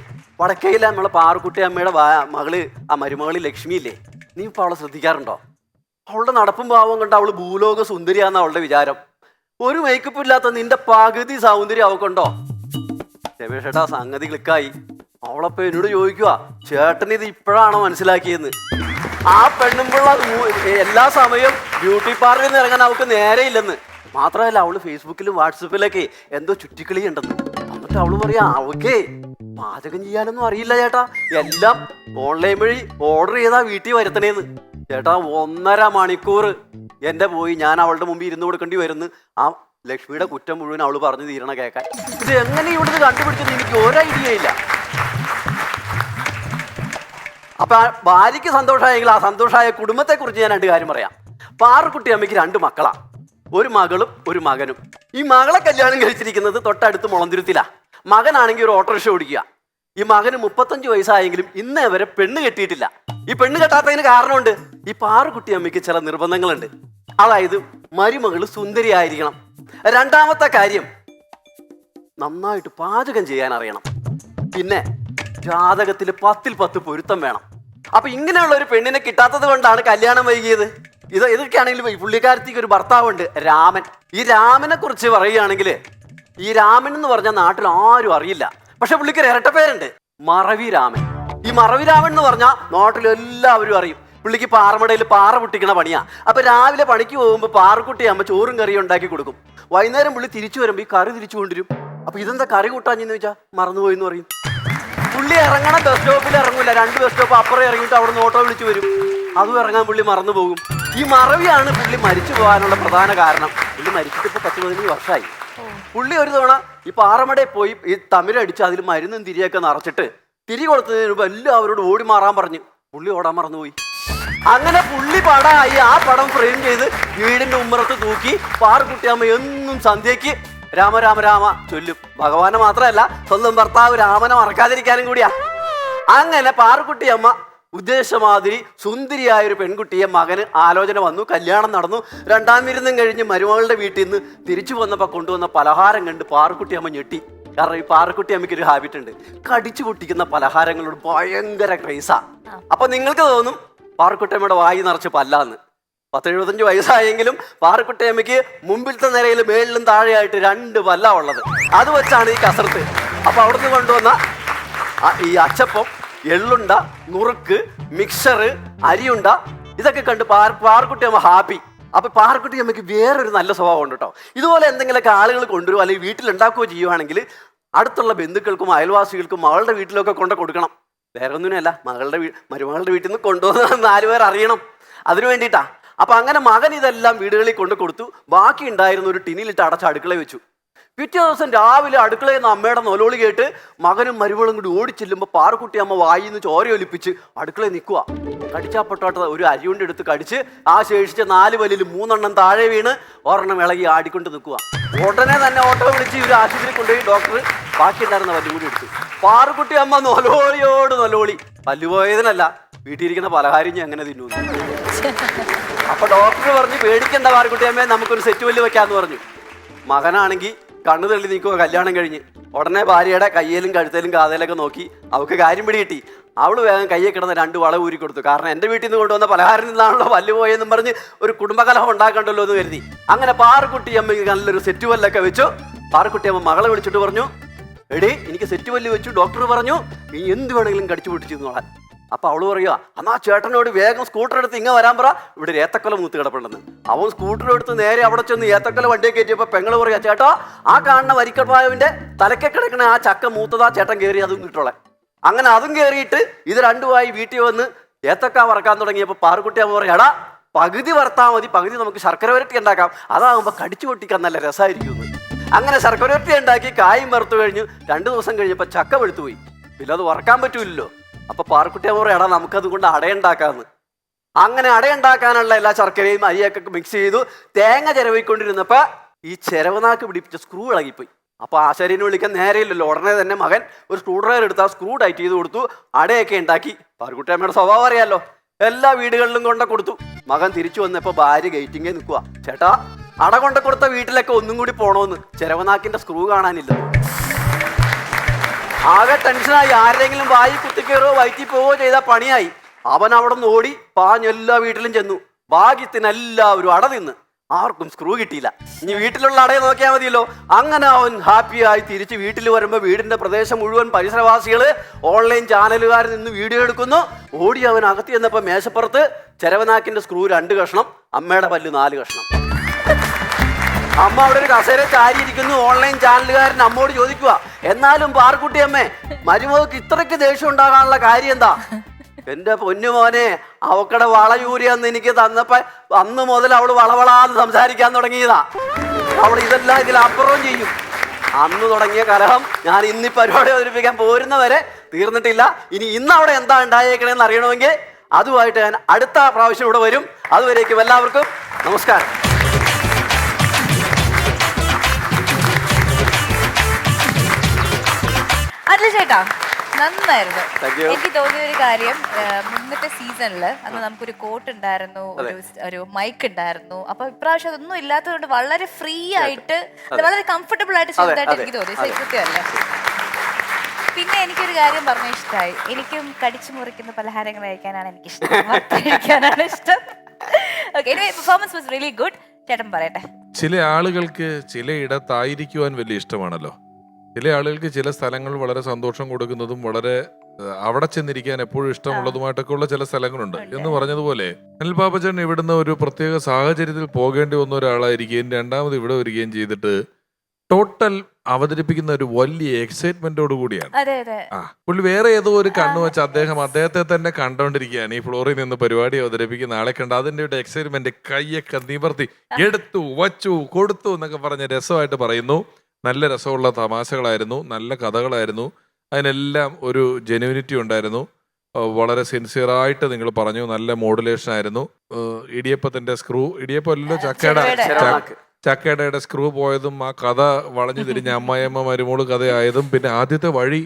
വടക്കയിലെ നമ്മളെ പാറുക്കുട്ടി അമ്മയുടെ മകള് ആ മരുമകളി ലക്ഷ്മി ഇല്ലേ, നീ ഇപ്പോൾ അവളെ ശ്രദ്ധിക്കാറുണ്ടോ? അവളുടെ നടപ്പും ഭാവം കണ്ട് അവള് ഭൂലോക സുന്ദരിയാന്ന് അവളുടെ വിചാരം. ഒരു മേക്കപ്പ് ഇല്ലാത്ത നിന്റെ പകുതി സൗന്ദര്യം അവക്കുണ്ടോ? രമേഷ് ചേട്ടാ സംഗതി ക്ലിക്കായി. അവളപ്പോ എന്നോട് ചോദിക്കുക, ചേട്ടന് ഇത് ഇപ്പോഴാണോ മനസ്സിലാക്കിയെന്ന്. ആ പെണ്ണുമ്പുള്ള എല്ലാ സമയവും ബ്യൂട്ടി പാർലറിൽ നിന്ന് ഇറങ്ങാൻ അവൾക്ക് നേരെ ഇല്ലെന്ന്. മാത്രമല്ല അവള് ഫേസ്ബുക്കിലും വാട്സപ്പിലൊക്കെ എന്തോ ചുറ്റിക്കളി ഉണ്ടെന്ന്. എന്നിട്ട് അവള് പറയാ, അവക്കേ പാചകം ചെയ്യാനൊന്നും അറിയില്ല ചേട്ടാ, എല്ലാം ഓൺലൈൻ വഴി ഓർഡർ ചെയ്താ വീട്ടിൽ വരുത്തണേന്ന്. ചേട്ടാ 1.5 മണിക്കൂർ എന്റെ പോയി ഞാൻ അവളുടെ മുമ്പിൽ ഇരുന്ന് കൊടുക്കേണ്ടി വരുന്നു. ആ ലക്ഷ്മിയുടെ കുറ്റം മുഴുവൻ അവള് പറഞ്ഞു തീരണ കേൾക്കാൻ. ഇത് എങ്ങനെ ഇവിടുന്ന് കണ്ടുപിടിച്ചെന്ന് എനിക്ക് ഒരു ഐഡിയ ഇല്ല. അപ്പൊ ഭാര്യയ്ക്ക് സന്തോഷമായെങ്കിൽ ആ സന്തോഷമായ കുടുംബത്തെ കുറിച്ച് ഞാൻ 2 കാര്യം പറയാം. പാറുക്കുട്ടി അമ്മയ്ക്ക് 2 മക്കളാ, ഒരു മകളും ഒരു മകനും. ഈ മകളെ കല്യാണം കഴിച്ചിരിക്കുന്നത് തൊട്ടടുത്ത് മുളന്തുരുത്തിലാ. മകനാണെങ്കിൽ ഒരു ഓട്ടോറിക്ഷ ഓടിക്കുക. ഈ മകന് 35 വയസ്സായെങ്കിലും ഇന്നേ വരെ പെണ്ണ് കെട്ടിയിട്ടില്ല. ഈ പെണ്ണ് കെട്ടാത്തതിന് കാരണമുണ്ട്. ഈ പാറുക്കുട്ടി അമ്മയ്ക്ക് ചില നിർബന്ധങ്ങളുണ്ട്. അതായത് മരുമകള് സുന്ദരിയായിരിക്കണം. രണ്ടാമത്തെ കാര്യം, നന്നായിട്ട് പാചകം ചെയ്യാൻ അറിയണം. പിന്നെ ജാതകത്തിൽ 10ൽ 10 പൊരുത്തം വേണം. അപ്പൊ ഇങ്ങനെയുള്ള ഒരു പെണ്ണിനെ കിട്ടാത്തത് കൊണ്ടാണ് കല്യാണം വൈകിയത്. ഇതൊക്കെയാണെങ്കിലും ഈ പുള്ളിക്കാരത്തിക്ക് ഒരു ഭർത്താവുണ്ട്, രാമൻ. ഈ രാമനെ കുറിച്ച് പറയുകയാണെങ്കിൽ ഈ രാമൻ എന്ന് പറഞ്ഞാൽ നാട്ടിൽ ആരും അറിയില്ല. പക്ഷെ പുള്ളിക്കൊരു ഇരട്ടപ്പേരുണ്ട്, മറവി രാമൻ. ഈ മറവി രാമൻ എന്ന് പറഞ്ഞാൽ നാട്ടിലെല്ലാവരും അറിയും. പുള്ളിക്ക് പാറമടയിൽ പാറ പൊട്ടിക്കണ പണിയാ. അപ്പൊ രാവിലെ പണിക്ക് പോകുമ്പോൾ പാറക്കുട്ടി അമ്മ ചോറും കറിയും ഉണ്ടാക്കി കൊടുക്കും. വൈകുന്നേരം പുള്ളി തിരിച്ചു വരുമ്പോൾ ഈ കറി തിരിച്ചു കൊണ്ടുവരും. അപ്പൊ ഇതെന്താ കറി കൂട്ടാഞ്ഞെന്ന് ചോദിച്ചാൽ മറന്നുപോയി എന്ന് പറയും. പുള്ളി ഇറങ്ങണ ബസ് സ്റ്റോപ്പിൽ ഇറങ്ങൂല, 2 ബസ് സ്റ്റോപ്പ് അപ്പുറം ഇറങ്ങിയിട്ട് അവിടെ നിന്ന് ഓട്ടോ വിളിച്ചു വരും. അതും ഇറങ്ങാൻ പുള്ളി മറന്നു പോകും. ഈ മറവിയാണ് പുള്ളി മരിച്ചു പോകാനുള്ള പ്രധാന കാരണം. പുള്ളി മരിച്ചിട്ട് ഇപ്പൊ 10-15 വർഷമായി. പുള്ളി ഒരു തവണ ഈ പാറമടയിൽ പോയി ഈ തമിഴടിച്ച് അതിൽ മരുന്നും തിരിയൊക്കെ നിറച്ചിട്ട് തിരി കൊടുത്തതിന് മുമ്പ് എല്ലാവരോടും ഓടി മാറാൻ പറഞ്ഞു. പുള്ളി ഓടാൻ മറന്നുപോയി. അങ്ങനെ പുള്ളി പടമായി. ആ പടം ഫ്രെയിം ചെയ്ത് വീടിന്റെ ഉമ്മറത്ത് തൂക്കി പാറുക്കുട്ടിയമ്മ എന്നും സന്ധ്യയ്ക്ക് രാമ രാമ രാമ ചൊല്ലും. ഭഗവാനെ മാത്രമല്ല സ്വന്തം ഭർത്താവ് രാമനെ മറക്കാതിരിക്കാനും കൂടിയാ. അങ്ങനെ പാറുക്കുട്ടിയമ്മ ഉദ്ദേശമാതിരി സുന്ദരിയായ ഒരു പെൺകുട്ടിയെ മകന് ആലോചന വന്നു, കല്യാണം നടന്നു. 2ാം വിരുന്നും കഴിഞ്ഞ് മരുമകളുടെ വീട്ടിൽ നിന്ന് തിരിച്ചു വന്നപ്പോൾ കൊണ്ടുവന്ന പലഹാരം കണ്ട് പാറുക്കുട്ടിയമ്മ ഞെട്ടി. കാരണം ഈ പാറുക്കുട്ടിയമ്മയ്ക്ക് ഒരു ഹാബിറ്റ് ഉണ്ട്, കടിച്ചു പൊട്ടിക്കുന്ന പലഹാരങ്ങളോട് ഭയങ്കര ക്രൈസാ. അപ്പൊ നിങ്ങൾക്ക് തോന്നും പാറുക്കുട്ടിയമ്മയുടെ വായി നിറച്ച് പല്ലാന്ന്. 10-75 വയസ്സായെങ്കിലും പാറുക്കുട്ടിയമ്മയ്ക്ക് മുമ്പിലത്തെ നിരയിൽ മേളിലും താഴെയായിട്ട് 2 പല്ലാ ഉള്ളത്. അത് വെച്ചാണ് ഈ കസർത്ത്. അപ്പൊ അവിടുന്ന് കൊണ്ടുവന്ന ഈ അച്ചപ്പം, എള്ളുണ്ട, നുറുക്ക്, മിക്സറ്, അരിയുണ്ട, ഇതൊക്കെ കണ്ട് പാറുക്കുട്ടിയമ്മ ഹാപ്പി. അപ്പൊ പാറുക്കുട്ടിയമ്മയ്ക്ക് വേറൊരു നല്ല സ്വഭാവം ഉണ്ട് കേട്ടോ. ഇതുപോലെ എന്തെങ്കിലുമൊക്കെ ആളുകൾ കൊണ്ടുവരുമോ അല്ലെങ്കിൽ വീട്ടിലുണ്ടാക്കുകയോ ചെയ്യുവാണെങ്കിൽ അടുത്തുള്ള ബന്ധുക്കൾക്കും അയൽവാസികൾക്കും മകളുടെ വീട്ടിലൊക്കെ കൊണ്ട് കൊടുക്കണം. വേറെ ഒന്നിനുമല്ല, മരുമകളുടെ വീട്ടിൽ നിന്ന് കൊണ്ടുവന്ന 4 പേർ അറിയണം. അതിനു വേണ്ടിയിട്ടാ. അപ്പൊ അങ്ങനെ മകൻ ഇതെല്ലാം വീടുകളിൽ കൊണ്ട് കൊടുത്തു. ബാക്കി ഉണ്ടായിരുന്ന ഒരു ടിന്നിലിട്ട് അടച്ച അടുക്കള വെച്ചു. പിറ്റേ ദിവസം രാവിലെ അടുക്കളയിൽ നിന്ന് അമ്മയുടെ നൊലോളി കേട്ട് മകനും മരുമകളും കൂടി ഓടിച്ചെല്ലുമ്പോൾ പാറുക്കുട്ടിയമ്മ വായിന്ന് ചോരയൊലിപ്പിച്ച് അടുക്കളയിൽ നിൽക്കുക. കടിച്ചാപ്പൊട്ടാട്ട ഒരു അരിയുണ്ട് എടുത്ത് കടിച്ച് ആ ശേഷിച്ച 4 പല്ലിൽ 3 എണ്ണം താഴെ വീണ് 1 എണ്ണം ഇളകി ആടിക്കൊണ്ട് നിൽക്കുക. ഉടനെ തന്നെ ഓട്ടോ വിളിച്ച് ഒരു ആശുപത്രി കൊണ്ടുപോയി ഡോക്ടർ ബാക്കി ഉണ്ടായിരുന്ന പല്ലും കൂടി എടുത്തു. പാറുക്കുട്ടിയമ്മ നൊലോളിയോട് നൊലോളി. പല്ലുപോയതിനല്ല, വീട്ടിലിരിക്കുന്ന പലഹാരം ഞാൻ എങ്ങനെ തിന്നു. അപ്പൊ ഡോക്ടർ പറഞ്ഞു, പേടിക്കണ്ട പാറുക്കുട്ടിയമ്മേ, നമുക്കൊരു സെറ്റ് പല്ല് വെക്കാന്ന് പറഞ്ഞു. മകനാണെങ്കിൽ കണ്ണു തള്ളി നിൽക്കുക. കല്യാണം കഴിഞ്ഞ് ഉടനെ ഭാര്യയുടെ കയ്യിലും കഴുത്തേലും കാതയിലൊക്കെ നോക്കി അവൾക്ക് കാര്യം പിടികിട്ടി. അവള് വേഗം കയ്യെ കിടന്ന് 2 വള ഊരി കൊടുത്തു. കാരണം എൻ്റെ വീട്ടിൽ നിന്ന് കൊണ്ടുവന്ന പലഹാരം നിന്നാണല്ലോ പല്ല് പോയെന്നും പറഞ്ഞ് ഒരു കുടുംബകലഹം ഉണ്ടാക്കണ്ടല്ലോ എന്ന് കരുതി. അങ്ങനെ പാറുക്കുട്ടിയമ്മയ്ക്ക് നല്ലൊരു സെറ്റ് പല്ലൊക്കെ വെച്ചു. പാറുക്കുട്ടിയമ്മ മകളെ വിളിച്ചിട്ട് പറഞ്ഞു, എടേ എനിക്ക് സെറ്റ് പല്ല് വെച്ചു, ഡോക്ടർ പറഞ്ഞു നീ എന്ത് വേണമെങ്കിലും കടിച്ചു പൊട്ടിച്ചു നോളാൻ. അപ്പൊ അവള് പറയുക, എന്നാ ചേട്ടനോട് വേഗം സ്കൂട്ടർ എടുത്ത് ഇങ്ങ വരാൻ പറ, ഇവിടെ ഒരു ഏത്തക്കൊല മൂത്ത് കിടപ്പുണ്ടെന്ന്. അവൻ സ്കൂട്ടർ എടുത്ത് നേരെ അവിടെ ചെന്ന് ഏത്തക്കൊല വണ്ടിയെ കയറ്റിയപ്പോ പെങ്ങള് പറയാ, ചേട്ടാ ആ കാണുന്ന വരിക്കപ്പായവിന്റെ തലക്കെ കിടക്കണ ആ ചക്ക മൂത്തതാ ചേട്ടൻ കയറി അതും കിട്ടോളെ. അങ്ങനെ അതും കയറിയിട്ട് ഇത് 2 വീട്ടിൽ വന്ന് ഏത്തക്ക വറക്കാൻ തുടങ്ങിയപ്പോൾ പാറുക്കുട്ടിയമ്മ പറയാ, എടാ പകുതി വറുത്താൽ മതി, പകുതി നമുക്ക് ശർക്കര വരട്ടി ഉണ്ടാക്കാം, അതാകുമ്പോൾ കടിച്ചു പൊട്ടിക്കാൻ നല്ല രസമായിരിക്കും. അങ്ങനെ ശർക്കര വരട്ടി ഉണ്ടാക്കി കായും വറുത്തു കഴിഞ്ഞു. 2 ദിവസം കഴിഞ്ഞപ്പോൾ ചക്ക വെളുത്തുപോയി. പിന്നെ അത് വറക്കാൻ പറ്റൂലല്ലോ. അപ്പൊ പാറുക്കുട്ടിയമ്മ പറയാ, എടാ നമുക്കത് കൊണ്ട് അടയുണ്ടാക്കാന്ന്. അങ്ങനെ അടയുണ്ടാക്കാനുള്ള എല്ലാ ശർക്കരയും അരിയൊക്കെ മിക്സ് ചെയ്തു തേങ്ങ ചിരവിക്കൊണ്ടിരുന്നപ്പോ ഈ ചിരവനാക്ക് പിടിപ്പിച്ച സ്ക്രൂ ഇളകിപ്പോയി. അപ്പൊ ആശാരിനെ വിളിക്കാൻ നേരെയില്ലല്ലോ. ഉടനെ തന്നെ മകൻ ഒരു സ്ക്രൂ ഡ്രൈവർ എടുത്ത് ആ സ്ക്രൂ ടൈറ്റ് ചെയ്ത് കൊടുത്തു. അടയൊക്കെ ഉണ്ടാക്കി. പാർക്കുട്ടിയമ്മയുടെ സ്വഭാവം അറിയാലോ, എല്ലാ വീടുകളിലും കൊണ്ട കൊടുത്തു. മകൻ തിരിച്ചു വന്നപ്പോ ഭാര്യ ഗേറ്റിങ്ങേ നിൽക്കുക. ചേട്ടാ, അട കൊണ്ട കൊടുത്ത വീട്ടിലൊക്കെ ഒന്നും കൂടി പോണോന്ന്, ചിരവനാക്കിന്റെ സ്ക്രൂ കാണാനില്ല. ആകെ ടെൻഷനായി. ആരെങ്കിലും വായി കുത്തിക്കയറോ വയറ്റി പോവോ ചെയ്താൽ പണിയായി. അവൻ അവിടെ നിന്ന് ഓടി പാഞ്ഞ് എല്ലാ വീട്ടിലും ചെന്നു. ഭാഗ്യത്തിന് എല്ലാവരും അട തിന്ന്, ആർക്കും സ്ക്രൂ കിട്ടിയില്ല. ഇനി വീട്ടിലുള്ള അടയെ നോക്കിയാൽ മതിയല്ലോ. അങ്ങനെ അവൻ ഹാപ്പിയായി തിരിച്ച് വീട്ടിൽ വരുമ്പോൾ വീടിന്റെ പ്രദേശം മുഴുവൻ പരിസരവാസികള് ഓൺലൈൻ ചാനലുകാരിൽ നിന്ന് വീഡിയോ എടുക്കുന്നു. ഓടി അവൻ അകത്തി ചെന്നപ്പോൾ മേശപ്പുറത്ത് ചിരവനാക്കിന്റെ സ്ക്രൂ 2 കഷ്ണം, അമ്മയുടെ പല്ല് 4 കഷ്ണം. അമ്മ അവിടെ ഒരു കസേര ചാരിയിരിക്കുന്നു. ഓൺലൈൻ ചാനലുകാരൻ അമ്മോട് ചോദിക്കുക, എന്നാലും പാർക്കുട്ടിയമ്മേ, മരുമകൾക്ക് ഇത്രയ്ക്ക് ദേഷ്യം ഉണ്ടാകാനുള്ള കാര്യം എന്താ? എന്റെ പൊന്നുമോനെ, അവക്കടെ വളയൂരിയെന്ന് എനിക്ക് തന്നപ്പോ അന്ന് മുതൽ അവള് വളവളാന്ന് സംസാരിക്കാൻ തുടങ്ങിയതാ. അവൾ ഇതെല്ലാം ഇതിലപ്പുറവും ചെയ്യും. അന്ന് തുടങ്ങിയ കലഹം ഞാൻ ഇന്ന് ഈ പരിപാടി അവതരിപ്പിക്കാൻ പോരുന്നവരെ തീർന്നിട്ടില്ല. ഇനി ഇന്ന് അവിടെ എന്താ ഉണ്ടായേക്കണേന്ന് അറിയണമെങ്കിൽ അതുമായിട്ട് ഞാൻ അടുത്ത പ്രാവശ്യം ഇവിടെ വരും. അതുവരേക്കും എല്ലാവർക്കും നമസ്കാരം. അല്ല ചേട്ടാ, നന്നായിരുന്നു. Thank you. എനിക്ക് തോന്നിയ ഒരു കാര്യം, മുന്നത്തെ സീസണില് അന്ന് നമുക്കൊരു കോട്ട് ഉണ്ടായിരുന്നു, ഒരു മൈക്ക് ഉണ്ടായിരുന്നു. അപ്പൊ ഇപ്രാവശ്യം അതൊന്നും ഇല്ലാത്തതുകൊണ്ട് വളരെ ഫ്രീ ആയിട്ട്, വളരെ കംഫർട്ടബിൾ ആയിട്ട് ചെയ്തതായിട്ട് എനിക്ക് തോന്നി. സത്യമല്ലേ? പിന്നെ എനിക്കൊരു കാര്യം പറഞ്ഞ ഇഷ്ടമായി. എനിക്കും കടിച്ചു മുറിക്കുന്ന പലഹാരങ്ങൾ കഴിക്കാനാണ് എനിക്കിഷ്ടം, കഴിക്കാനാണ് ഇഷ്ടം. Okay, performance was really good. ചേട്ടൻ പറയട്ടെ. ചില ആളുകൾക്ക് ചിലയിടത്തായിരിക്കുവാൻ വലിയ ഇഷ്ടമാണല്ലോ. ചില ആളുകൾക്ക് ചില സ്ഥലങ്ങൾ വളരെ സന്തോഷം കൊടുക്കുന്നതും വളരെ അവിടെ ചെന്നിരിക്കാൻ എപ്പോഴും ഇഷ്ടമുള്ളതുമായിട്ടൊക്കെ ഉള്ള ചില സ്ഥലങ്ങളുണ്ട്. എന്ന് പറഞ്ഞതുപോലെ അനിൽ പാപ്പച്ചൻ ഇവിടുന്ന് ഒരു പ്രത്യേക സാഹചര്യത്തിൽ പോകേണ്ടി വന്ന ഒരാളായിരിക്കുകയും രണ്ടാമത് ഇവിടെ വരികയും ചെയ്തിട്ട് ടോട്ടൽ അവതരിപ്പിക്കുന്ന ഒരു വലിയ എക്സൈറ്റ്മെന്റോട് കൂടിയാണ്. പുള്ളി വേറെ ഏതോ ഒരു കണ്ണു വെച്ച് അദ്ദേഹത്തെ തന്നെ കണ്ടോണ്ടിരിക്കുകയാണ്. ഈ ഫ്ലോറിൽ നിന്ന് പരിപാടി അവതരിപ്പിക്കുന്ന ആളെ കണ്ട് അതിന്റെ ഒരു എക്സൈറ്റ്മെന്റ്, കയ്യൊക്കെ നിവർത്തി എടുത്തു വച്ചു കൊടുത്തു എന്നൊക്കെ പറഞ്ഞ രസമായിട്ട് പറയുന്നു. നല്ല രസമുള്ള തമാശകളായിരുന്നു, നല്ല കഥകളായിരുന്നു. അതിനെല്ലാം ഒരു ജെന്യൂനിറ്റി ഉണ്ടായിരുന്നു. വളരെ സിൻസിയറായിട്ട് നിങ്ങൾ പറഞ്ഞു. നല്ല മോഡുലേഷൻ ആയിരുന്നു. ഇടിയപ്പത്തിന്റെ സ്ക്രൂ, ഇടിയപ്പമല്ലോ ചക്കയുടെ സ്ക്രൂ പോയതും ആ കഥ വളഞ്ഞു തിരിഞ്ഞ അമ്മായിയമ്മ മരുമോള് കഥയായതും പിന്നെ ആദ്യത്തെ വഴി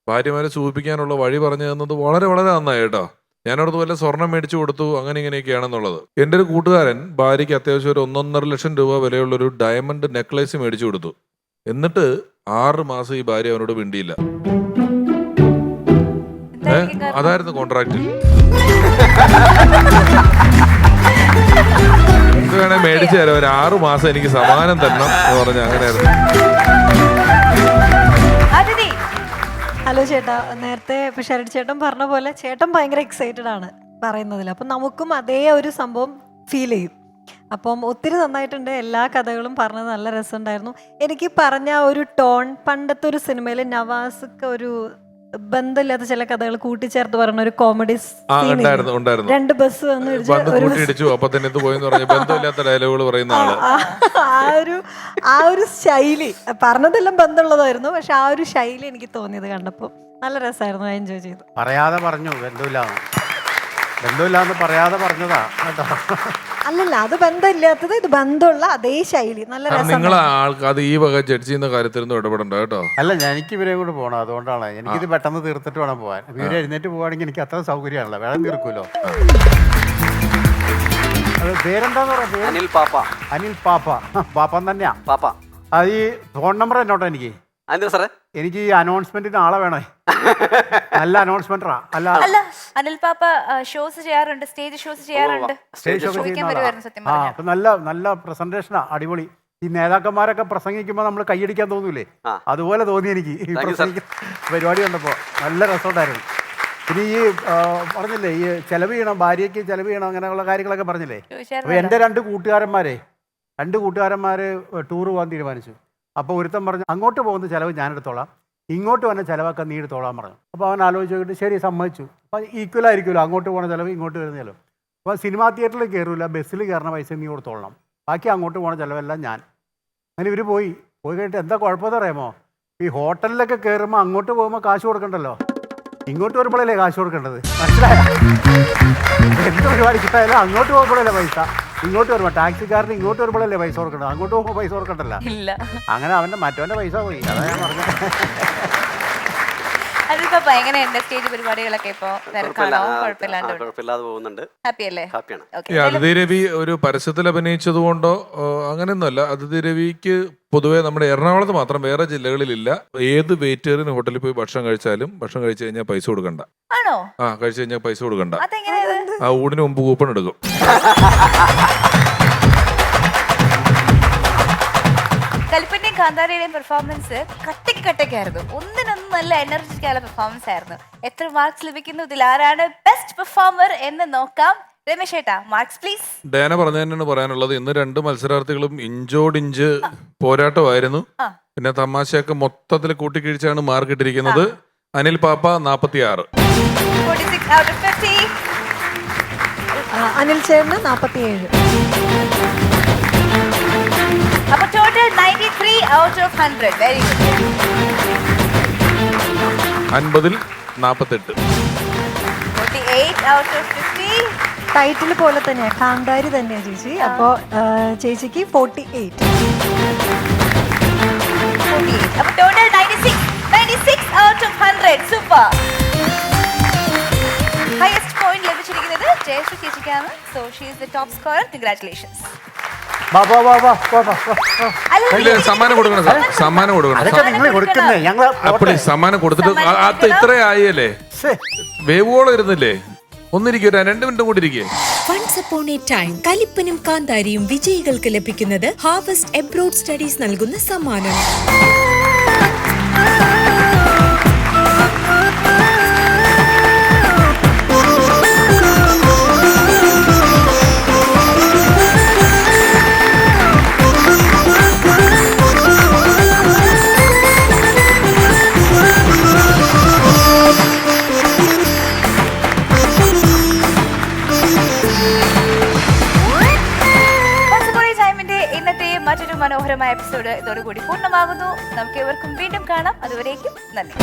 ഭാര്യമാരെ സൂചിപ്പിക്കാനുള്ള വഴി പറഞ്ഞു തന്നത് വളരെ വളരെ നന്നായി കേട്ടോ. ഞാനവിടുത്തെ വല്ല സ്വർണം മേടിച്ചു കൊടുത്തു, അങ്ങനെ ഇങ്ങനെയൊക്കെയാണെന്നുള്ളത്. എൻ്റെ ഒരു കൂട്ടുകാരൻ ഭാര്യയ്ക്ക് അത്യാവശ്യം ഒരു 1.5 ലക്ഷം രൂപ വിലയുള്ളൊരു ഡയമണ്ട് നെക്ലേസ് മേടിച്ചു കൊടുത്തു. എന്നിട്ട് 6 മാസം ഈ ഭാര്യ അവനോട് മിണ്ടിയില്ല. അതായിരുന്നു കോൺട്രാക്ട്. ഇത് വേണേ മേടിച്ചു തരാം, ഒരു 6 മാസം എനിക്ക് സമാനം തരണം എന്ന് പറഞ്ഞ അങ്ങനെയായിരുന്നു. ഹലോ ചേട്ടാ, നേരത്തെ ഇപ്പൊ ശരത് ചേട്ടൻ പറഞ്ഞ പോലെ ചേട്ടൻ ഭയങ്കര എക്സൈറ്റഡ് ആണ് പറയുന്നതിൽ. അപ്പം നമുക്കും അതേ ഒരു സംഭവം ഫീൽ ചെയ്യും. അപ്പം ഒത്തിരി നന്നായിട്ടുണ്ട്. എല്ലാ കഥകളും പറഞ്ഞത് നല്ല രസമുണ്ടായിരുന്നു. എനിക്ക് പറഞ്ഞ ഒരു ടോൺ, പണ്ടത്തെ ഒരു സിനിമയിൽ നവാസൊക്കെ ഒരു ബന്ധമില്ലാത്ത ചില കഥകൾ കൂട്ടിച്ചേർത്ത് പറഞ്ഞ ഒരു കോമഡി സീൻ, 2 ബസ് വന്ന് ആ ഒരു ശൈലി, പറഞ്ഞതെല്ലാം ബന്ധമുള്ളതായിരുന്നു, പക്ഷെ ആ ഒരു ശൈലി എനിക്ക് തോന്നിയത് കണ്ടപ്പോൾ നല്ല രസമായിരുന്നു. എൻജോയ് ചെയ്തു. പറയാതെ പറഞ്ഞു ബന്ധമില്ലാന്ന് പറയാതെ പറഞ്ഞതാ കേട്ടോ. അല്ലല്ല, അത് ബന്ധമില്ലാത്തത്, ഇത് ബന്ധമുള്ള അതേ ശൈലി, നല്ല രസം. നിങ്ങൾ അത് ഈ വക ജഡ്ജ് ചെയ്യുന്ന കാര്യത്തിലൊന്നും ഇടപെടണ്ട കേട്ടോ. അല്ല, എനിക്ക് ഇവരെ കൂടെ പോകണം, അതുകൊണ്ടാണ്. എനിക്കിത് പെട്ടെന്ന് തീർത്തിട്ട് വേണം പോകാൻ. ഇവര് എഴുന്നേറ്റ് പോവാണെങ്കിൽ എനിക്ക് അത്ര സൗകര്യമാണല്ലോ, വേണം തീർക്കുമല്ലോ. അത് പേരെന്താന്ന് പറയാ? അനിൽ പാപ്പ. അനിൽ പാപ്പ. പാപ്പൻ തന്നെയാ പാപ്പ. അത് ഈ ഫോൺ നമ്പർ എന്നോട്ടോ എനിക്ക്. അതെന്താ സാറേ? എനിക്ക് ഈ അനൗൺസ്മെന്റിന് ആളെ വേണേ. നല്ല അനൗൺസ്മെന്റാ. അല്ല, അനിൽ പാപ്പ ഷോസ് ചെയ്യാറുണ്ട്, സ്റ്റേജ് ഷോസ് ചെയ്യാറുണ്ട്. സ്റ്റേജ് ഷോ അപ്പൊ നല്ല നല്ല പ്രസന്റേഷനാ, അടിപൊളി. ഈ നേതാക്കന്മാരൊക്കെ പ്രസംഗിക്കുമ്പോ നമ്മൾ കൈയടിക്കാൻ തോന്നൂലേ, അതുപോലെ തോന്നി എനിക്ക് ഈ പരിപാടി കണ്ടപ്പോ. നല്ല രസമുണ്ടായിരുന്നു. പിന്നെ ഈ പറഞ്ഞില്ലേ, ഈ ചെലവ് ചെയ്യണം, ഭാര്യയ്ക്ക് ചെലവ് ചെയ്യണം, അങ്ങനെയുള്ള കാര്യങ്ങളൊക്കെ പറഞ്ഞില്ലേ. അപ്പൊ എൻ്റെ 2 കൂട്ടുകാരന്മാര് ടൂർ പോകാൻ തീരുമാനിച്ചു. അപ്പോൾ ഒരുത്തൻ പറഞ്ഞു, അങ്ങോട്ട് പോകുന്ന ചിലവ് ഞാനെടുത്തോളാം, ഇങ്ങോട്ട് വന്ന ചിലവൊക്കെ നീ എടുത്തോളാൻ പറഞ്ഞു. അപ്പോൾ അവൻ ആലോചിച്ച് നോക്കിയിട്ട് ശരി സമ്മതിച്ചു. അപ്പോൾ ഈക്വലായിരിക്കുമല്ലോ, അങ്ങോട്ട് പോകുന്ന ചിലവ് ഇങ്ങോട്ട് വരുന്ന ചിലവ്. അപ്പോൾ സിനിമാ തിയേറ്ററിൽ കയറില്ല, ബസ്സിൽ കയറുന്ന പൈസ നീ കൊടുത്തോളണം, ബാക്കി അങ്ങോട്ട് പോകുന്ന ചിലവെല്ലാം ഞാൻ. അങ്ങനെ ഇവർ പോയി കഴിഞ്ഞിട്ട് എന്താ കുഴപ്പമെന്ന് അറിയാമോ? ഈ ഹോട്ടലിലൊക്കെ കയറുമ്പോൾ അങ്ങോട്ട് പോകുമ്പോൾ കാശ് കൊടുക്കണ്ടല്ലോ, ഇങ്ങോട്ട് വരുമ്പോഴല്ലേ കാശ് കൊടുക്കേണ്ടത്, മനസ്സിലായോ? എന്ത് പരിപാടി കിട്ടായാലും അങ്ങോട്ട് പോകുമ്പോഴല്ലേ പൈസ, ഇങ്ങോട്ട് വരുമ്പോൾ ടാക്സിക്കാരന് ഇങ്ങോട്ട് വരുമ്പോഴല്ലേ പൈസ കൊടുക്കേണ്ടത്, അങ്ങോട്ട് പോകുമ്പോൾ പൈസ കൊടുക്കണ്ടല്ലോ. ഇല്ല. അങ്ങനെ മറ്റവന്റെ പൈസ പോയി, അതാ ഞാൻ പറഞ്ഞത്. അതിപ്പോ എങ്ങനെയുണ്ട് സ്റ്റേജ് പരിപാടികളൊക്കെ ഇപ്പൊ തിരക്കാണോ? കുഴപ്പമില്ലാണ്ട് കുഴപ്പമില്ലാതെ പോകുന്നുണ്ട്. ഹാപ്പി അല്ലേ? ഹാപ്പിയാണ്. ഈ അതിഥി രവി ഒരു പരസ്യത്തിൽ അഭിനയിച്ചത് കൊണ്ടോ അങ്ങനെയൊന്നുമല്ല. അതിഥി രവിക്ക് പൊതുവേ നമ്മുടെ എറണാകുളത്ത് മാത്രം, വേറെ ജില്ലകളിലില്ല. ഏത് വെയിറ്റേറിന് ഹോട്ടലിൽ പോയി ഭക്ഷണം കഴിച്ചാലും ഭക്ഷണം കഴിച്ചു കഴിഞ്ഞാൽ പൈസ കൊടുക്കണ്ട. ആണോ? കഴിച്ചു കഴിഞ്ഞാൽ പൈസ കൊടുക്കണ്ട. അതെങ്ങനെയത്? ഊണിന് മുമ്പ് കൂപ്പൺ എടുക്കും. കലിപ്പന്റെയും കാന്താരയുടെയും പെർഫോമൻസ് കട്ടയ്ക്കായിരുന്നു. ഒന്നിനൊന്നും നല്ല എനർജറ്റിക് ആയ പെർഫോമൻസ് ആയിരുന്നു. എത്ര മാർക്സ് ലഭിക്കുന്നു? ഇതിൽ ആരാണ് ബെസ്റ്റ് പെർഫോമർ എന്ന് നോക്കാം. രമേശ് ഏട്ടാ, മാർക്സ് പ്ലീസ്. ഡയാന പറഞ്ഞു തന്നെയാണ് പറയാനുള്ളത്. ഇന്ന് രണ്ട് മത്സരാർത്ഥികളും ഇഞ്ചോടിഞ്ച് പോരാട്ടമായിരുന്നു. പിന്നെ തമാശയൊക്കെ മൊത്തത്തിൽ കൂട്ടിക്കിഴിച്ചാണ് മാർക്ക് ഇട്ടിരിക്കുന്നത്. അനിൽ പാപ്പ 46, 46 out of 50. അനിൽ ചേട്ടന് 47. അപ്പൊ total 93 out of 100. Very good. 50-ൽ 48, 48 out of 50. ടൈറ്റിൽ പോലെ തന്നെയാ, കാന്താരി തന്നെയാ ചേച്ചി. അപ്പോ ചേച്ചിക്ക് 48. അപ്പൊ total 96 out of 100. Super. Highest point ലഭിച്ചിരിക്കുന്നത് ജയശ്രീ ചേച്ചിക്കാണ്. So she is the top scorer. Congratulations. ഇല്ല, സമ്മാനം കൊടുക്കണം സാർ, സമ്മാനം കൊടുക്കണം. അതൊക്കെ നിങ്ങൾ കൊടുക്കുന്നേ, ഞങ്ങള് അപ്പടി സമ്മാനം കൊടുത്തിട്ട് അത് ഇത്ര ആയല്ലേ, വേവോളം ഇരുന്നില്ലേ? ഒന്നിരിക്കും, 2 മിനിറ്റും കൂടി ഇരിക്കേ. വൺസ് അപ്പോൺ എ ടൈം കലിപ്പനും കാന്താരിയും വിജയികൾക്ക് ലഭിക്കുന്നത് ഹാർവസ്റ്റ് എബ്രോഡ് സ്റ്റഡീസ് നൽകുന്ന സമ്മാനം. മറ്റൊരു മനോഹരമായ എപ്പിസോഡ് ഇതോടുകൂടി പൂർണ്ണമാകുന്നു. നമുക്ക് ഇവർക്കും വീണ്ടും കാണാം. അതുവരേക്കും നന്ദി.